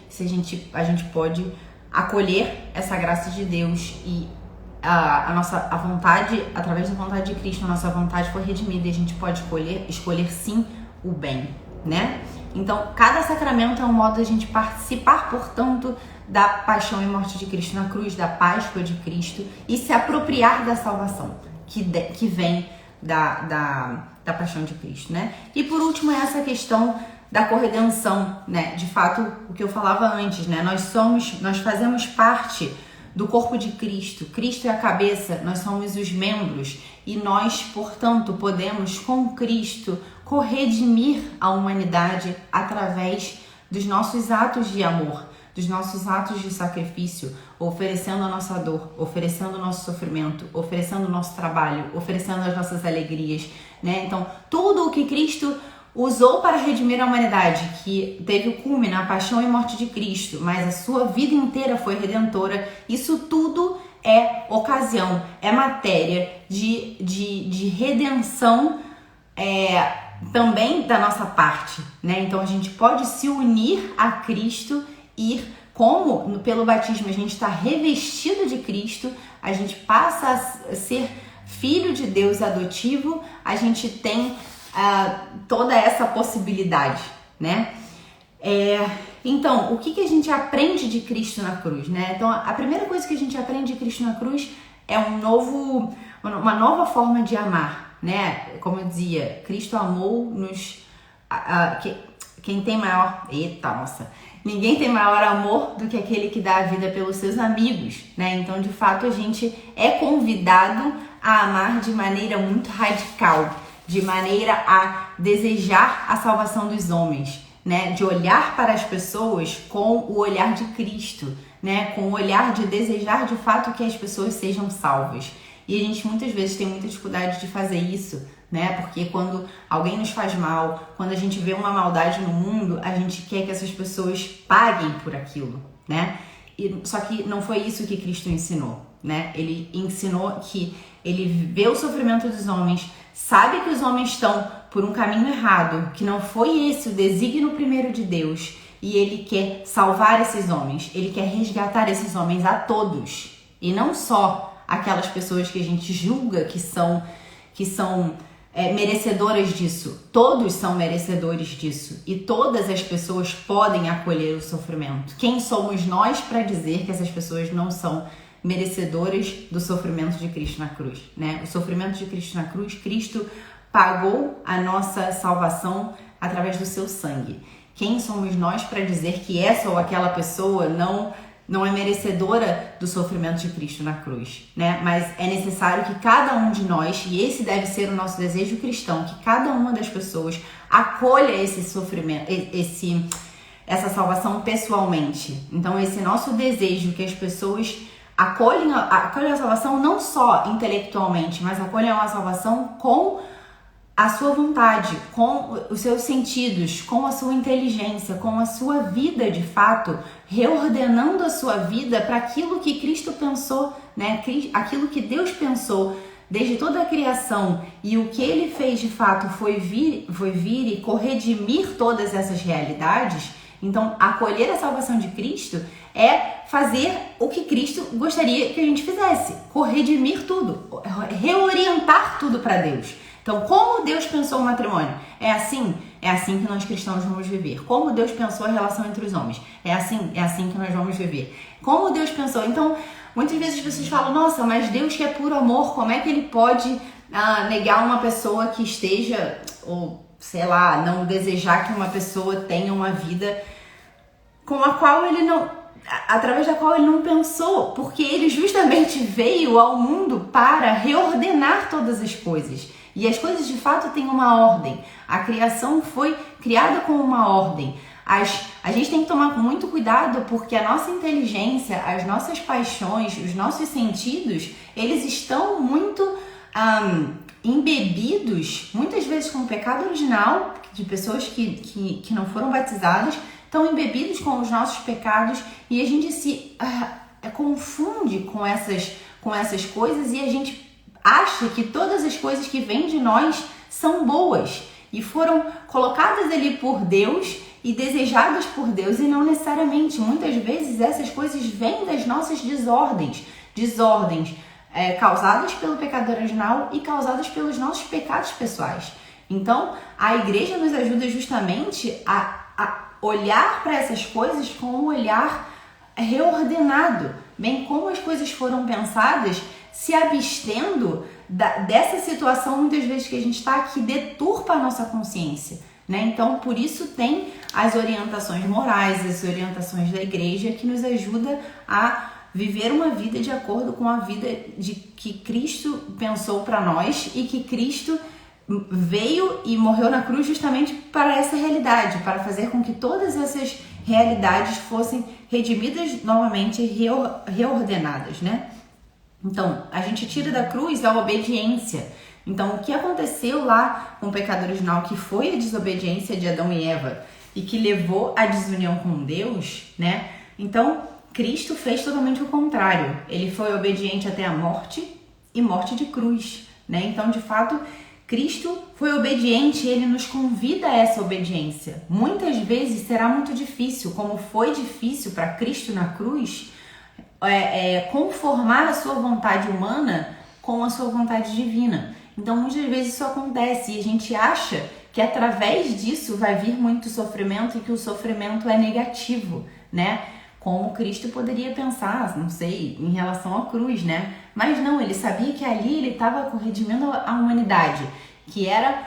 pode acolher essa graça de Deus e a vontade, através da vontade de Cristo, a nossa vontade foi redimida e a gente pode escolher sim o bem, né? Então, cada sacramento é um modo de a gente participar, portanto, da paixão e morte de Cristo na cruz, da Páscoa de Cristo e se apropriar da salvação que vem da paixão de Cristo, né? E por último é essa questão da corredenção, né? De fato, o que eu falava antes, né? Nós fazemos parte do corpo de Cristo. Cristo é a cabeça, nós somos os membros e nós, portanto, podemos com Cristo corredimir a humanidade através dos nossos atos de amor, dos nossos atos de sacrifício, oferecendo a nossa dor, oferecendo o nosso sofrimento, oferecendo o nosso trabalho, oferecendo as nossas alegrias, né? Então, tudo o que Cristo usou para redimir a humanidade, que teve o cume na paixão e morte de Cristo, mas a sua vida inteira foi redentora, isso tudo é ocasião, é matéria de redenção também da nossa parte, né? Então a gente pode se unir a Cristo e como pelo batismo a gente está revestido de Cristo, a gente passa a ser filho de Deus adotivo, a gente tem toda essa possibilidade, né? Então, o que a gente aprende de Cristo na cruz, né? Então, a primeira coisa que a gente aprende de Cristo na cruz é uma nova forma de amar, né? Como eu dizia, Cristo amou-nos, quem tem maior... Eita, nossa! Ninguém tem maior amor do que aquele que dá a vida pelos seus amigos, né? Então, de fato, a gente é convidado a amar de maneira muito radical, de maneira a desejar a salvação dos homens, né? De olhar para as pessoas com o olhar de Cristo, né? Com o olhar de desejar de fato que as pessoas sejam salvas. E a gente muitas vezes tem muita dificuldade de fazer isso, né? Porque quando alguém nos faz mal, quando a gente vê uma maldade no mundo, a gente quer que essas pessoas paguem por aquilo, né? Só que não foi isso que Cristo ensinou, né? Ele ensinou que ele vê o sofrimento dos homens, sabe que os homens estão por um caminho errado, que não foi esse o desígnio primeiro de Deus, e ele quer salvar esses homens, ele quer resgatar esses homens a todos, e não só aquelas pessoas que a gente julga que são merecedoras disso. Todos são merecedores disso, e todas as pessoas podem acolher o sofrimento. Quem somos nós para dizer que essas pessoas não são merecedoras do sofrimento de Cristo na cruz, né? O sofrimento de Cristo na cruz, Cristo pagou a nossa salvação através do seu sangue. Quem somos nós para dizer que essa ou aquela pessoa não é merecedora do sofrimento de Cristo na cruz, né? Mas é necessário que cada um de nós, e esse deve ser o nosso desejo cristão, que cada uma das pessoas acolha esse sofrimento, essa salvação pessoalmente. Então, esse nosso desejo que as pessoas acolham a salvação não só intelectualmente, mas acolham a salvação com a sua vontade, com os seus sentidos, com a sua inteligência, com a sua vida de fato, reordenando a sua vida para aquilo que Cristo pensou, né? Aquilo que Deus pensou desde toda a criação, e o que ele fez de fato foi vir e corredimir todas essas realidades. Então, acolher a salvação de Cristo é fazer o que Cristo gostaria que a gente fizesse, corredimir tudo, reorientar tudo para Deus. Então, como Deus pensou o matrimônio? É assim que nós cristãos vamos viver. Como Deus pensou a relação entre os homens? É assim que nós vamos viver. Como Deus pensou? Então, muitas vezes as pessoas falam, nossa, mas Deus que é puro amor, como é que ele pode negar uma pessoa que esteja, ou sei lá, não desejar que uma pessoa tenha uma vida com a qual ele não, através da qual ele não pensou, porque ele justamente veio ao mundo para reordenar todas as coisas. E as coisas de fato têm uma ordem. A criação foi criada com uma ordem. A gente tem que tomar muito cuidado, porque a nossa inteligência, as nossas paixões, os nossos sentidos, eles estão muito embebidos, muitas vezes com o pecado original, de pessoas que não foram batizadas, estão embebidos com os nossos pecados, e a gente se confunde com essas coisas, e a gente acha que todas as coisas que vêm de nós são boas e foram colocadas ali por Deus e desejadas por Deus, e não necessariamente. Muitas vezes essas coisas vêm das nossas desordens causadas pelo pecado original e causadas pelos nossos pecados pessoais. Então, a igreja nos ajuda justamente a olhar para essas coisas com um olhar reordenado, bem como as coisas foram pensadas, se abstendo dessa situação, muitas vezes, que a gente está, que deturpa a nossa consciência, né? Então, por isso tem as orientações morais, as orientações da igreja, que nos ajuda a viver uma vida de acordo com a vida que Cristo pensou para nós, e que Cristo veio e morreu na cruz justamente para essa realidade, para fazer com que todas essas realidades fossem redimidas novamente e reordenadas, né? Então, a gente tira da cruz a obediência. Então, o que aconteceu lá com o pecado original, que foi a desobediência de Adão e Eva, e que levou à desunião com Deus, né? Então, Cristo fez totalmente o contrário. Ele foi obediente até a morte, e morte de cruz, né? Então, de fato, Cristo foi obediente, e ele nos convida a essa obediência. Muitas vezes será muito difícil, como foi difícil para Cristo na cruz, conformar a sua vontade humana com a sua vontade divina. Então, muitas vezes isso acontece, e a gente acha que através disso vai vir muito sofrimento, e que o sofrimento é negativo, né? Como Cristo poderia pensar, não sei, em relação à cruz, né? Mas não, ele sabia que ali ele estava redimindo a humanidade, que era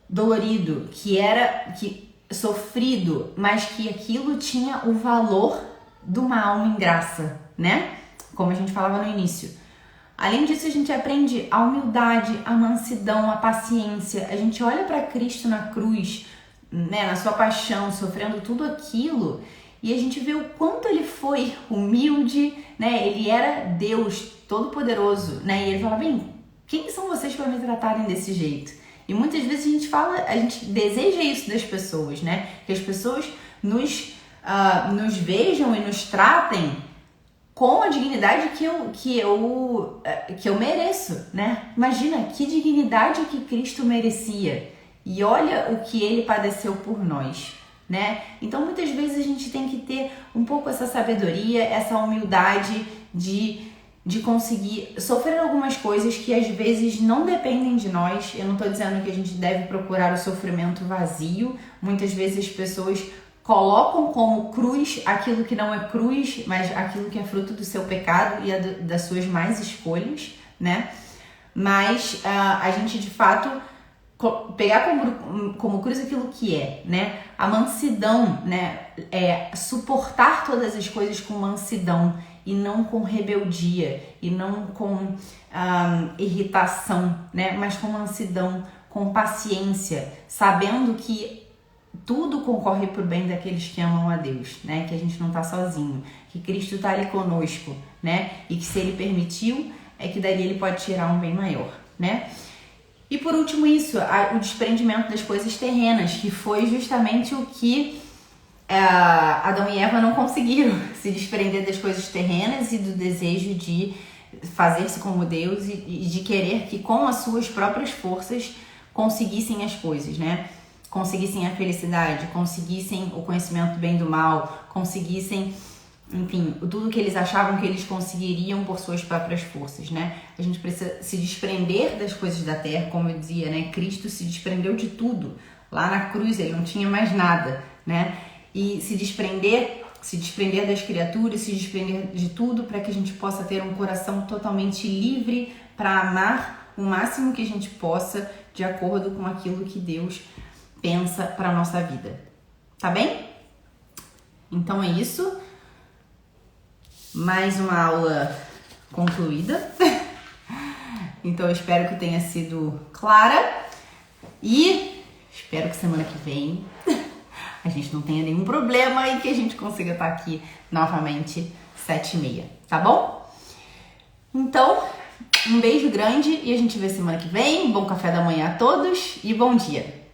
dolorido, que sofrido, mas que aquilo tinha o valor de uma alma em graça, né? Como a gente falava no início. Além disso, a gente aprende a humildade, a mansidão, a paciência. A gente olha para Cristo na cruz, né, na sua paixão, sofrendo tudo aquilo, e a gente vê o quanto ele foi humilde, né? Ele era Deus Todo-Poderoso, né? E ele fala, bem, quem são vocês para me tratarem desse jeito? E muitas vezes a gente deseja isso das pessoas, né? Que as pessoas nos vejam e nos tratem com a dignidade que eu mereço, né? Imagina que dignidade que Cristo merecia, e olha o que ele padeceu por nós, né? Então, muitas vezes a gente tem que ter um pouco essa sabedoria, essa humildade de conseguir sofrer algumas coisas que às vezes não dependem de nós. Eu não estou dizendo que a gente deve procurar o sofrimento vazio. Muitas vezes as pessoas colocam como cruz aquilo que não é cruz, mas aquilo que é fruto do seu pecado e das suas más escolhas, né? Mas a gente, de fato, pegar como cruz aquilo que é, né? A mansidão, né? É suportar todas as coisas com mansidão e não com rebeldia e não com irritação, né? Mas com mansidão, com paciência, sabendo que tudo concorre para o bem daqueles que amam a Deus, né? Que a gente não tá sozinho, que Cristo tá ali conosco, né? E que se Ele permitiu, é que dali Ele pode tirar um bem maior, né? E por último isso, o desprendimento das coisas terrenas, que foi justamente o que Adão e Eva não conseguiram, se desprender das coisas terrenas e do desejo de fazer-se como Deus e de querer que com as suas próprias forças conseguissem as coisas, né? Conseguissem a felicidade, conseguissem o conhecimento do bem e do mal, conseguissem, enfim, tudo que eles achavam que eles conseguiriam por suas próprias forças, né? A gente precisa se desprender das coisas da terra, como eu dizia, né? Cristo se desprendeu de tudo. Lá na cruz ele não tinha mais nada, né? E se desprender das criaturas, se desprender de tudo para que a gente possa ter um coração totalmente livre para amar o máximo que a gente possa de acordo com aquilo que Deus pensa para nossa vida. Tá bem? Então é isso. Mais uma aula concluída. Então eu espero que tenha sido clara e espero que semana que vem a gente não tenha nenhum problema e que a gente consiga estar aqui novamente 7h30, tá bom? Então, um beijo grande e a gente vê semana que vem. Bom café da manhã a todos e bom dia!